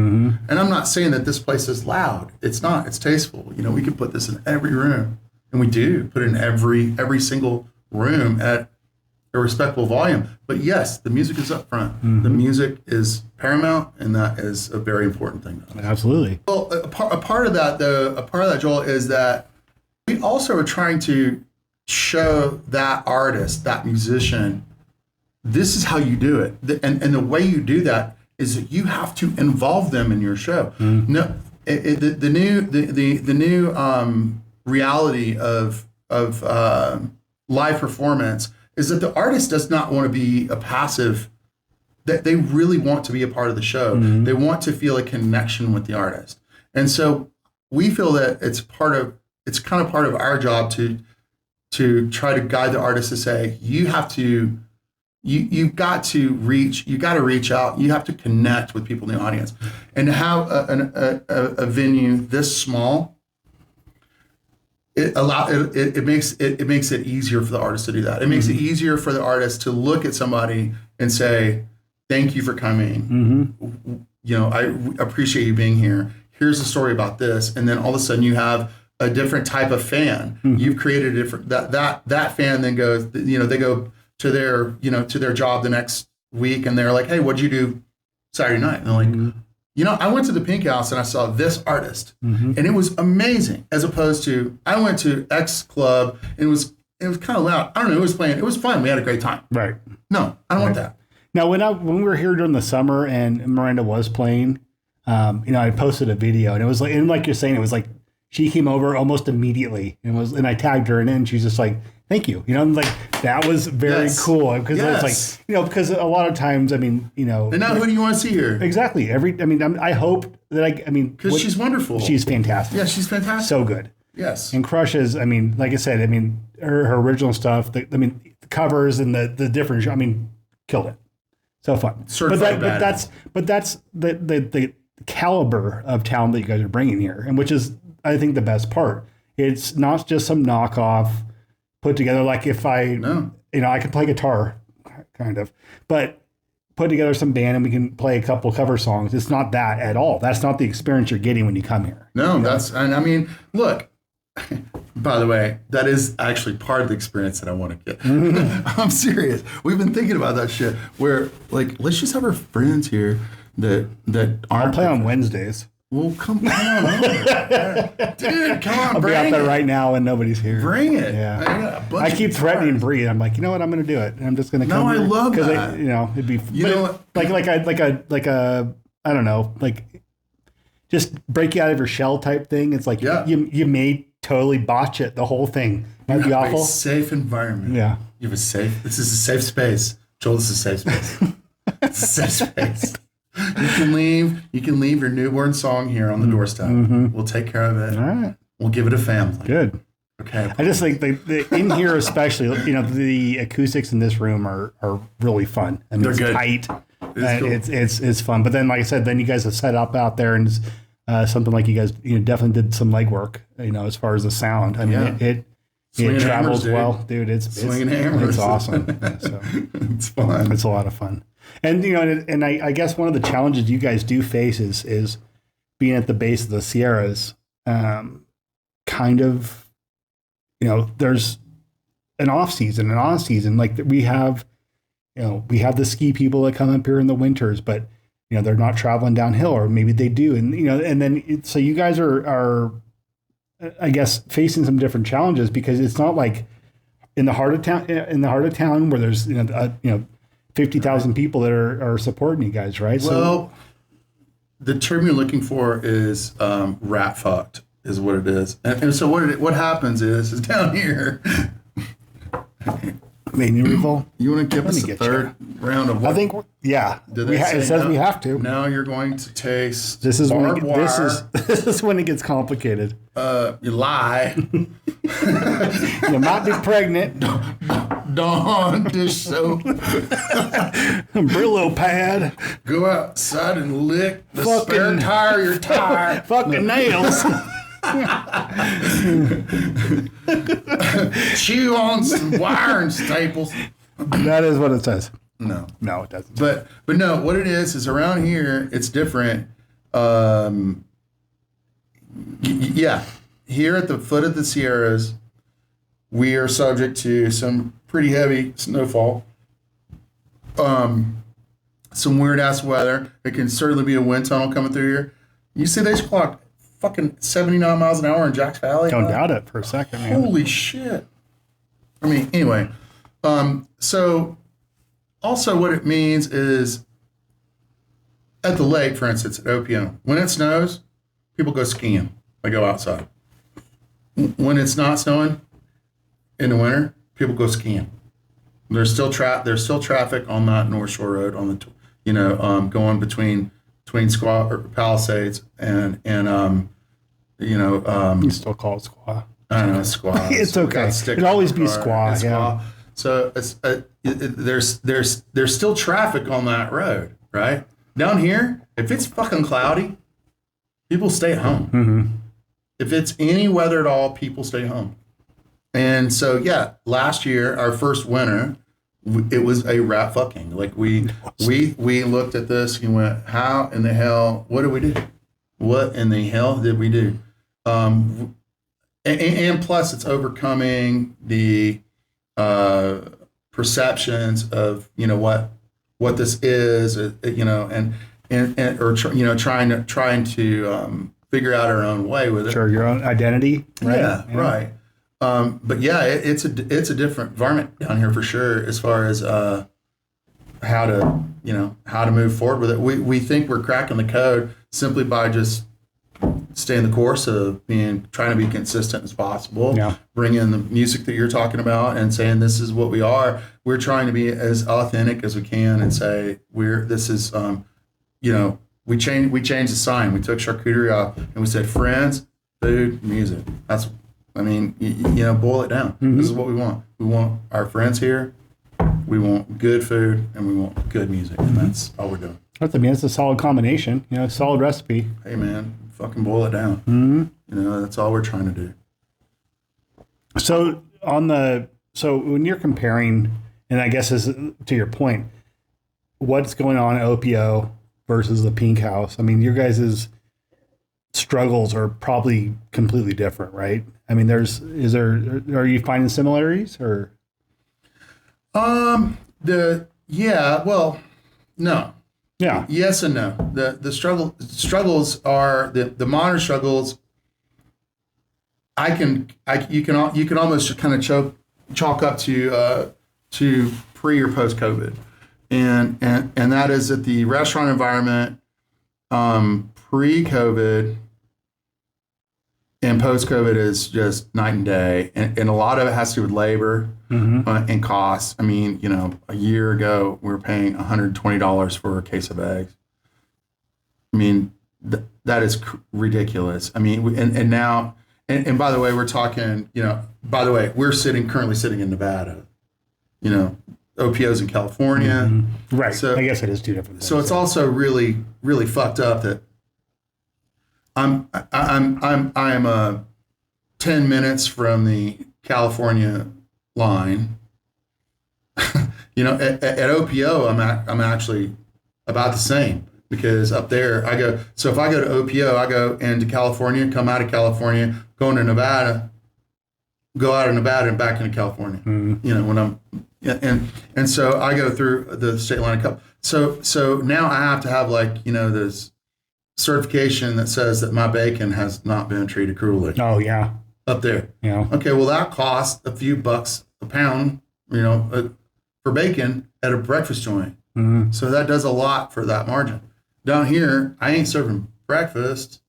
And I'm not saying that this place is loud. It's not. It's tasteful. You know, we could put this in every room, and we do put it in every single room at a respectable volume. But yes, the music is up front. The music is paramount, and that is a very important thing. Absolutely. Well, a part of that, Joel, is that we also are trying to show that artist, that musician, this is how you do it. And the way you do that is that you have to involve them in your show. No, the new reality of live performance is that the artist does not want to be a passive, that they really want to be a part of the show. They want to feel a connection with the artist. And so we feel that it's kind of part of our job to try to guide the artist to say, you've got to reach out. You have to connect with people in the audience, and to have a venue this small, it makes it easier for the artist to do that. It makes it easier for the artist to look at somebody and say, thank you for coming. You know, I appreciate you being here. Here's a story about this. And then all of a sudden you have a different type of fan. You've created a different, that fan then goes, you know, they go to their job the next week, and they're like, hey, what'd you do Saturday night? And they're like, you know, I went to the Pink House and I saw this artist, and it was amazing. As opposed to, I went to X club and it was kind of loud. I don't know. It was fun. We had a great time. Right. No, I don't want that. Now, when we were here during the summer and Miranda was playing, you know, I posted a video, and it was like you're saying, it was like she came over almost immediately and I tagged her, and then she's just like, thank you. You know, like that was very cool, because it's like, you know, because a lot of times, I mean, you know, and now who do you want to see here? Exactly. I hope that because she's wonderful. She's fantastic. Yeah, she's fantastic. So good. Yes. And crushes. I mean, like I said, I mean, her original stuff. The covers and the different. I mean, killed it. So fun. But that's the caliber of talent that you guys are bringing here, and which is, I think, the best part. It's not just some knockoff put together. Like if I can play guitar, kind of, but put together some band and we can play a couple cover songs. It's not that at all. That's not the experience you're getting when you come here. No, and I mean, look, by the way, that is actually part of the experience that I want to get. I'm serious. We've been thinking about that shit where, like, let's just have our friends here that aren't. I'll play on Wednesdays. Well, come on over. Dude, come on, I'll be out there right now and nobody's here. Bring it. Yeah. I keep threatening Bree. I'm like, you know what? I'm going to do it. And I'm just going to come. No, I love that. You know, it'd be like a I don't know, like just break you out of your shell type thing. It's like you may totally botch it, the whole thing. Might be awful. A safe environment. Yeah. You have a safe. This is a safe space. Joel, this is a safe space. It's a safe space. You can leave your newborn song here on the doorstep. We'll take care of it. All right. We'll give it a family. Good. Okay. I just think the in here especially, you know, the acoustics in this room are really fun. I mean, they're good. Tight. Cool. It's fun. But then, like I said, then you guys have set up out there, and something like you guys, you know, definitely did some legwork, you know, as far as the sound. I mean, it travels well, dude. It's awesome. Yeah, so it's fun. It's a lot of fun. And, you know, and I guess one of the challenges you guys do face is being at the base of the Sierras, kind of, you know, there's an off season, and on season, like we have the ski people that come up here in the winters, but, you know, they're not traveling downhill, or maybe they do. And, you know, and then, so you guys are I guess, facing some different challenges because it's not like in the heart of town where there's 50,000 people that are supporting you guys, right? Well, the term you're looking for is rat fucked, is what it is. And so what happens is down here. You want to give us a third round of what? I think, yeah. It says we have to. Now you're going to taste this is barbed when wire. This is when it gets complicated. You lie. You might be pregnant. Dawn dish soap. Brillo pad. Go outside and lick the spare tire of your tire. Fucking nails. Chew on some wire and staples. That is what it says. No, it doesn't. But no, what it is around here it's different. Yeah, here at the foot of the Sierras, we are subject to some pretty heavy snowfall. Some weird ass weather. It can certainly be a wind tunnel coming through here. You see, they just clocked fucking 79 miles an hour in Jacks Valley. Don't doubt it for a second, man. Holy shit. I mean, anyway. So also what it means is at the lake, for instance, at OPM, when it snows, people go skiing. They go outside. When it's not snowing in the winter, people go skiing. There's still traffic on that North Shore Road on the, going between Squaw or Palisades and you still call it Squaw. I don't know, Squaw. It's okay. It'll always be Squaw. Yeah. So there's still traffic on that road, right? Down here, if it's fucking cloudy, people stay at home. Mm-hmm. If it's any weather at all, people stay home. And so, yeah, last year, our first winter, it was a rat fucking. Like we looked at this and went, how in the hell, what did we do? What in the hell did we do? And plus it's overcoming the perceptions of, what this is, trying to figure out our own way with it. Sure, your own identity, right? Yeah. Right. But yeah, it's a different environment down here for sure, as far as how to move forward with it. We think we're cracking the code simply by just staying the course of trying to be consistent as possible. Yeah. Bring in the music that you're talking about and saying this is what we are. We're trying to be as authentic as we can and say we changed the sign. We took charcuterie off and we said friends, food, music. That's, boil it down. Mm-hmm. This is what we want. We want our friends here. We want good food and we want good music. And that's all we're doing. It's a solid combination, solid recipe. Hey man, fucking boil it down. Mm-hmm. That's all we're trying to do. So when you're comparing, and I guess is to your point, what's going on at OPO versus the Pink House? I mean, your guys' struggles are probably completely different, right? I mean, are you finding similarities or? No. Yeah. Yes and no. The struggles are the modern struggles. You can almost kind of chalk up to pre or post COVID, and that is that the restaurant environment pre-COVID and post-COVID is just night and day, and a lot of it has to do with labor. Mm-hmm. And costs. I mean, a year ago we were paying $120 for a case of eggs. I mean, that is ridiculous. I mean, and now, and by the way, we're talking. We're currently sitting in Nevada. OPO's in California. Mm-hmm. Right. So I guess it is two different things. So it's also really, really fucked up that I'm 10 minutes from the California line. At OPO, I'm actually about the same, because up there I go. So if I go to OPO, I go into California, come out of California, go into Nevada, go out of Nevada and back into California. Mm-hmm. When I'm and so I go through the state line a couple. So now I have to have this certification that says that my bacon has not been treated cruelly Oh yeah. up there. Yeah. Okay, well that costs a few bucks a pound, for bacon at a breakfast joint. Mm-hmm. So that does a lot for that margin. Down here, I ain't serving breakfast,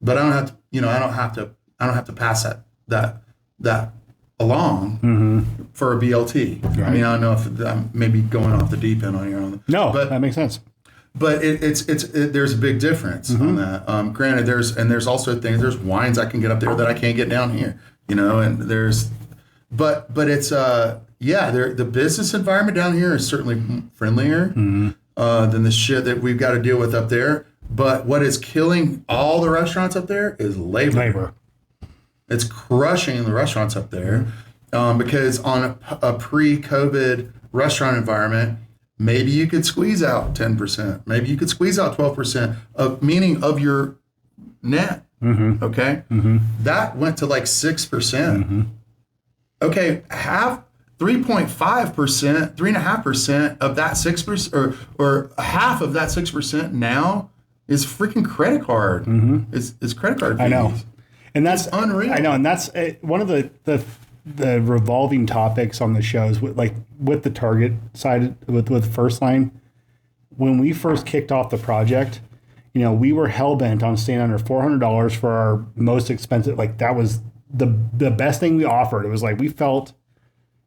but I don't have to pass that along for a BLT. Right. I mean, I don't know if I'm maybe going off the deep end on your own. No, but that makes sense. But there's a big difference on that. Granted, there's also things. There's wines I can get up there that I can't get down here. And but it's the business environment down here is certainly friendlier than the shit that we've got to deal with up there. But what is killing all the restaurants up there is labor. It's crushing the restaurants up there because on a pre-COVID restaurant environment, maybe you could squeeze out 10%. Maybe you could squeeze out 12% of your net. Mm-hmm. Okay, that went to like 6%. Okay, 3.5%, 3.5% of that 6%, or half of that 6% now is freaking credit card. It's credit card fees. I know, and that's unreal. I know, and that's one of the revolving topics on the shows with the Target side with First Line. When we first kicked off the project, we were hell bent on staying under $400 for our most expensive. Like that was the best thing we offered. It was like we felt,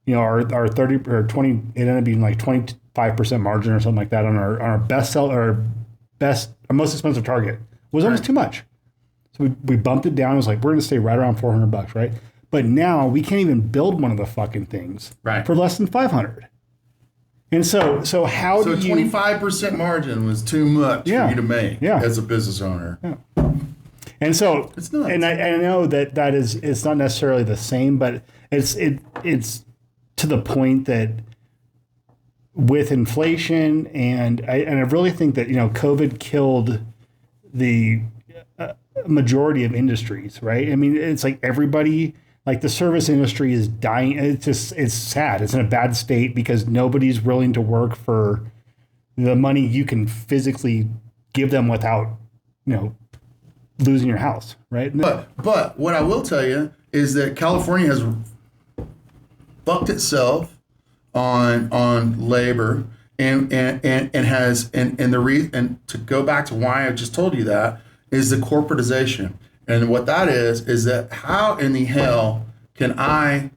our 30 or 20, it ended up being like 25% margin or something like that on our best sell or our most expensive Target. It was almost too much. So we bumped it down. It was like, we're going to stay right around $400, right? But now we can't even build one of the fucking things for less than $500. And so how do you... 25% margin was too much for you to make as a business owner. Yeah. And so, it's nuts. And I know that is, it's not necessarily the same, but it's to the point that with inflation and I really think that, COVID killed the majority of industries, right? I mean, it's like everybody, like the service industry is dying. It's sad. It's in a bad state because nobody's willing to work for the money you can physically give them without, losing your house, right? But what I will tell you is that California has fucked itself on labor and to go back to why I just told you that is the corporatization. And what that is that how in the hell can I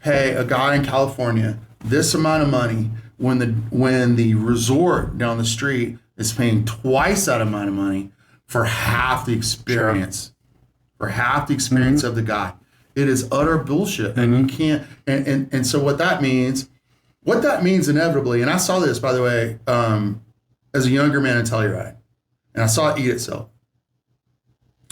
pay a guy in California this amount of money when the resort down the street is paying twice that amount of money for half the experience, of the guy? It is utter bullshit, and you can't. And so what that means inevitably, and I saw this by the way as a younger man in Telluride, and I saw it eat itself.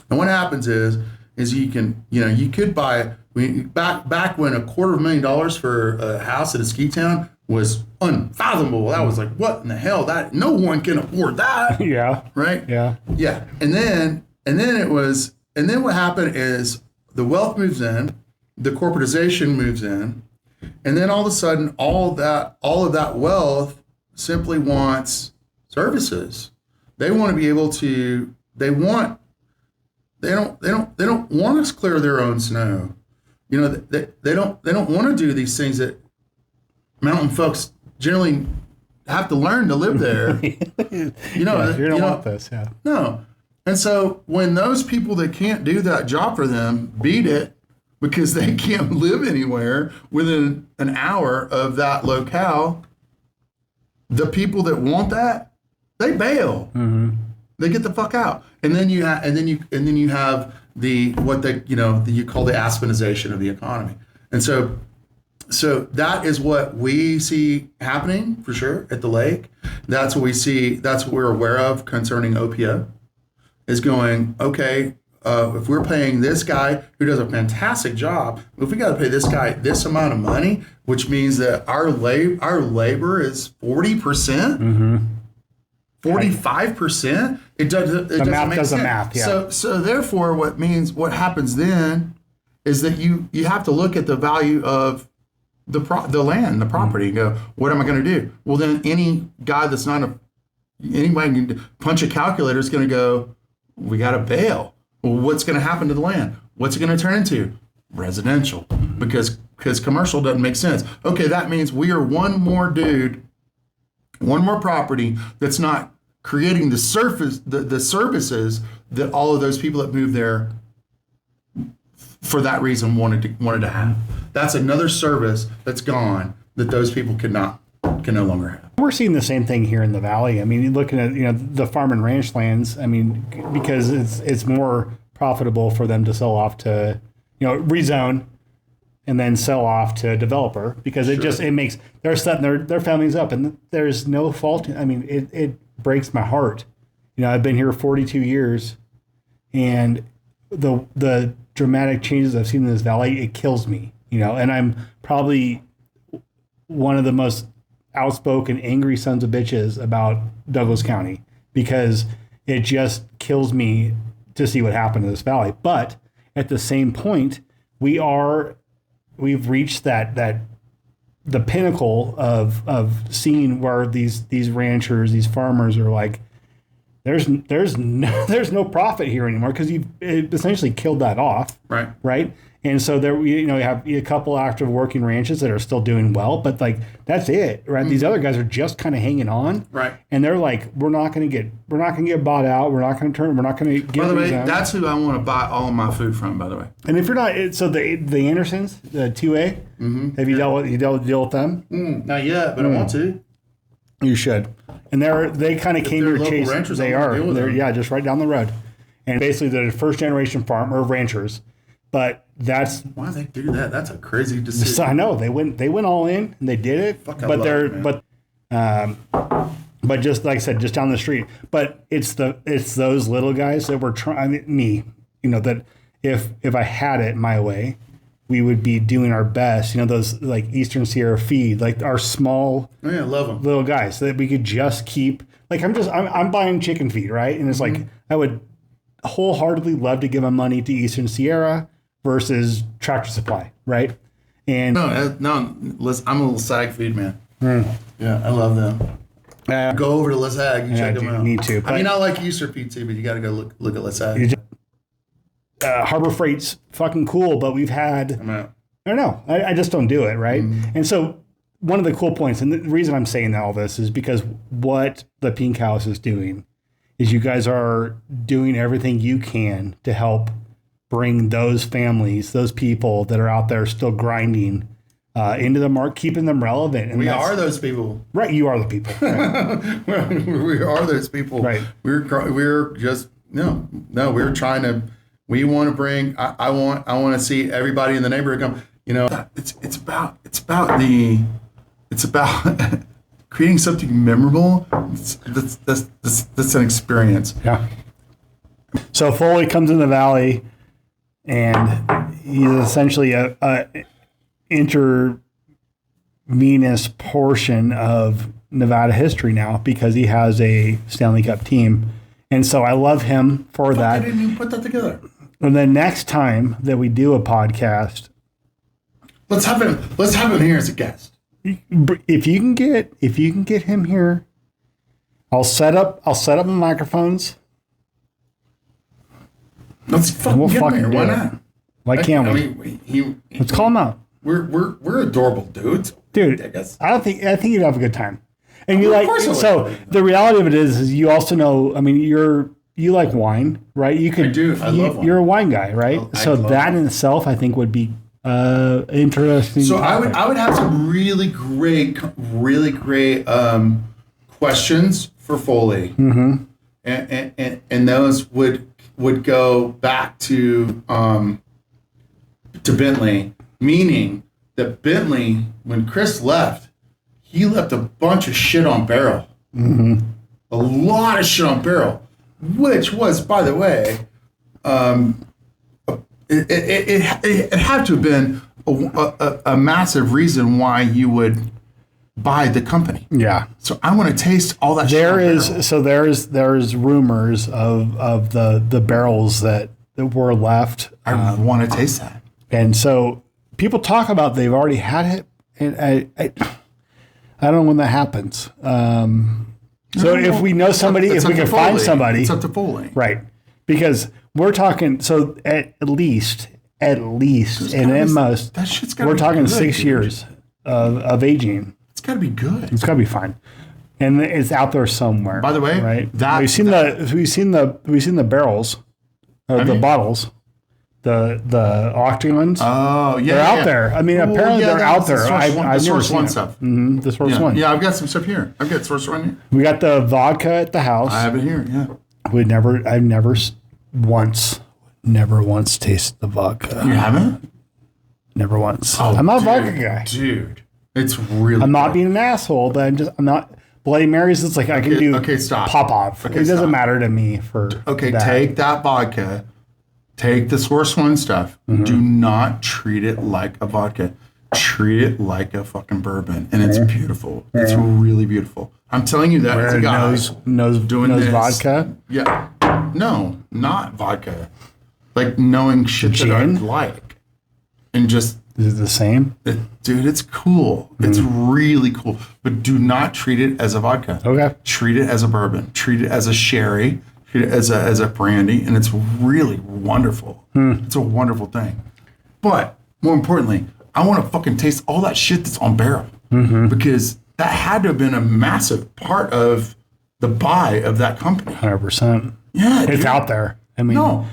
And what happens is you could buy back when $250,000 for a house in a ski town was unfathomable. That was like, what in the hell? That no one can afford that. Yeah. Right? Yeah. Yeah. And then what happened is the wealth moves in, the corporatization moves in, and then all of a sudden all of that wealth simply wants services. They want to be able to they don't want us clear their own snow. They don't want to do these things that mountain folks generally have to learn to live there. You don't want this, yeah. No. And so when those people that can't do that job for them beat it because they can't live anywhere within an hour of that locale, the people that want that, they bail. Mm-hmm. They get the fuck out. And then you have you call the Aspenization of the economy. And so that is what we see happening for sure at the lake. That's what we see. That's what we're aware of concerning OPO. Is going, okay, if we're paying this guy who does a fantastic job, if we got to pay this guy this amount of money, which means that our labor is 40%, 45%, it doesn't make sense. Math, yeah. So therefore, what happens then is that you have to look at the value of the land, the property, and go, what am I going to do? Well, then any guy that's not Anybody can punch a calculator is going to go, we got to bail. Well, what's going to happen to the land? What's it going to turn into? Residential, because commercial doesn't make sense. Okay, that means we are one more property that's not creating the services that all of those people that moved there for that reason wanted to have. That's another service that's gone that those people can no longer have. We're seeing the same thing here in the valley. I mean, looking at the farm and ranch lands. I mean, because it's more profitable for them to sell off to rezone and then sell off to a developer, because it makes they're setting their families up, and there's no fault. I mean, it breaks my heart. I've been here 42 years, and the dramatic changes I've seen in this valley, it kills me. And I'm probably one of the most outspoken, angry sons of bitches about Douglas County, because it just kills me to see what happened to this valley. But at the same point, we've reached the pinnacle of seeing where these ranchers, these farmers are like, there's no profit here anymore, because you've essentially killed that off. Right. And so there, you have a couple active working ranches that are still doing well, but like, that's it, right? Mm-hmm. These other guys are just kind of hanging on, right? And they're like, we're not going to get bought out. We're not going to get. By the way, that's who I want to buy all of my food from. By the way, and if you're not, so the Andersons, the 2A, mm-hmm. Have you dealt with them? Not yet, but I want to. You should. And they kind of came here chase. Ranchers, they are. They're just right down the road, and basically they're first generation farmer ranchers, but. Why do they do that? That's a crazy decision. I know they went all in and they did it. But just like I said, just down the street. But it's those little guys that were trying that if I had it my way, we would be doing our best. Those like Eastern Sierra feed, like our small I love them. little guys, so that we could just keep like I'm buying chicken feed, right? And it's like I would wholeheartedly love to give my money to Eastern Sierra versus Tractor Supply, right? And no, listen, I'm a little SAG feed man. Yeah, I love them. Go over to Les Ag, check them out. Need to. I mean, I like Easter pizza, but you got to go look at Les Ag. Harbor Freight's fucking cool, but we've had. I'm out. I don't know. I just don't do it, right? Mm-hmm. And so one of the cool points, and the reason I'm saying all this is because what the Pink House is doing is you guys are doing everything you can to help bring those families, those people that are out there still grinding into the market, keeping them relevant. And we are those people. Right, you are the people. Right. We are those people. Right. We're just we're trying to. We want to bring. I want to see everybody in the neighborhood come. It's about creating something memorable. That's an experience. Yeah. So Foley comes in the valley. And he's essentially a intravenous portion of Nevada history now, because he has a Stanley Cup team. And so I love him for that. I didn't even put that together. And the next time that we do a podcast, let's have him here as a guest. If you can get him here, I'll set up the microphones. Let's fucking get him here. Why not? Why can't we? Let's call him out. We're adorable dudes. Dude, I think you'd have a good time. And you the reality of it is you also know, I mean, you like wine, right? I do. I love wine. You're a wine guy, right? So that in itself, I think, would be interesting. So topic. I would have some really great questions for Foley. Mm-hmm. And those would go back to Bentley, meaning that Bentley, when Chris left, he left a bunch of shit on barrel. Mm-hmm. A lot of shit on barrel, which was, by the way, it had to have been a massive reason why you would buy the company. Yeah. So I want to taste all that. There's rumors of the barrels that were left. I want to taste that. And so people talk about they've already had it, and I don't know when that happens. So if we know somebody, if we can find somebody, it's up to Foley, right? Because we're talking. So at least, and at most, that shit's gotta we're be talking good, 6 dude. years of aging. It's got to be good. It's got to be fine, and it's out there somewhere. By the way, right? that- we've seen the barrels, the bottles, the octagons. Oh yeah, they're out there. I mean, apparently they're out there. I've never Source seen One it. stuff. Mm-hmm, the Source Yeah. One. Yeah, I've got some stuff here. I've got Source One here. We got the vodka at the house. I have it here. Yeah. I've never once tasted the vodka. You haven't? Never once. Oh, I'm not a vodka guy. Dude, it's really. I'm not good. being an asshole, but I'm not. Bloody Marys, it's like I can do stop. pop off. Okay, It doesn't stop. matter to me for that. Take that vodka, take the Source One stuff. Mm-hmm. Do not treat it like a vodka. Treat it like a fucking bourbon, and it's beautiful. It's really beautiful. I'm telling you that as a guy knows this. vodka. Yeah, no, not vodka. Like knowing shit that I Gin? like, and just Is it the same? dude, it's cool. It's really cool. But do not treat it as a vodka. Okay. Treat it as a bourbon. Treat it as a sherry. Treat it as a brandy, and it's really wonderful. It's a wonderful thing. But more importantly, I want to fucking taste all that shit that's on barrel because that had to have been a massive part of the buy of that company. 100%. Yeah, It's dude. out there. I mean, No,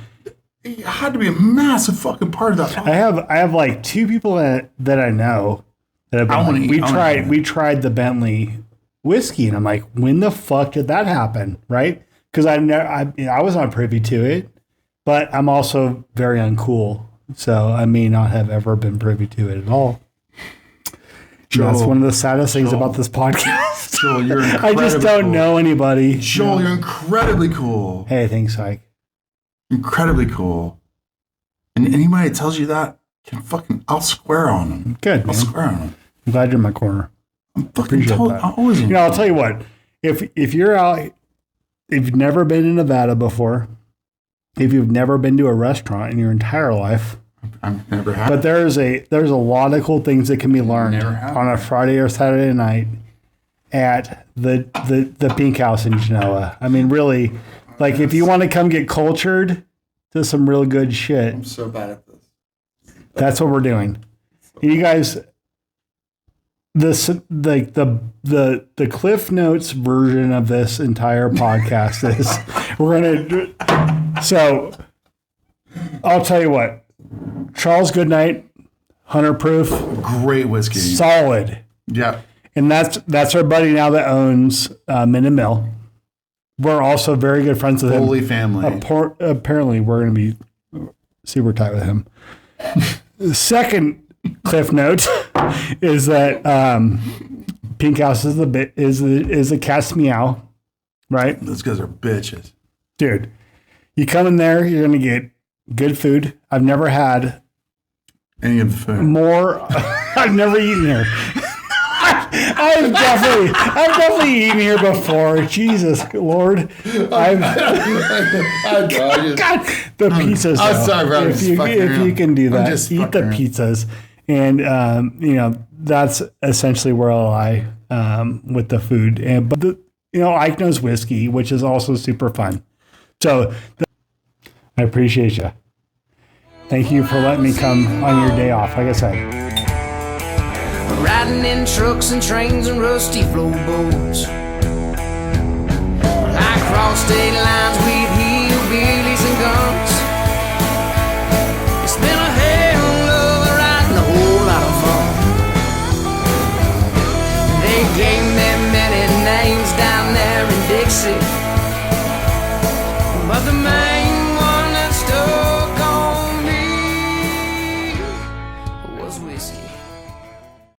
it had to be a massive fucking part of that. I have like two people that I know that have been I wanna like, eat- I wanna eat we tried the Bentley whiskey, and I'm like, when the fuck did that happen? Right? Because I was not privy to it, but I'm also very uncool, so I may not have ever been privy to it at all. Joel, That's one of the saddest things about this podcast. Joel, you're I incredibly just don't cool. know anybody. Joel, you're incredibly cool. Hey, thanks, Ike. Incredibly cool. And anybody that tells you that can fucking, I'll square on them. Good, I'll man. square on them. I'm glad you're in my corner. I'm fucking Appreciate told. that. I always. You know, I'll tell you what. If you're out, if you've never been in Nevada before, if you've never been to a restaurant in your entire life, I've never had. but there's a lot of cool things that can be learned Never have. on a Friday or Saturday night at the Pink House in Genoa. I mean, really, like if you want to come get cultured to some real good shit, I'm so bad at this. that's what we're doing. You guys, this like the Cliff Notes version of this entire podcast is we're gonna. So I'll tell you what, Charles Goodnight, 100 proof, Great whiskey. solid, Yeah. and that's our buddy now that owns Min and Mill. We're also very good friends with Holy him. family. Apparently, we're going to be super tight with him. The second Cliff Note is that Pink House is the cat's meow, right? Those guys are bitches. Dude, you come in there, you're going to get good food. I've never had Any of the food. more. I've never eaten here. I've definitely eaten here before. Jesus Lord, God, the pizzas. I'm though. sorry, bro. I'm If just you, fucking if you around. can do I'm that, just eat the fucking around. pizzas, and that's essentially where I lie with the food. And but Ike knows whiskey, which is also super fun. So I appreciate you. Thank you for letting me come on your day off. Like I said. Riding in trucks and trains and rusty floorboards. I cross state lines with hillbillies and guns. It's been a hell of a ride and a whole lot of fun. They gave me many names down there in Dixie, but the man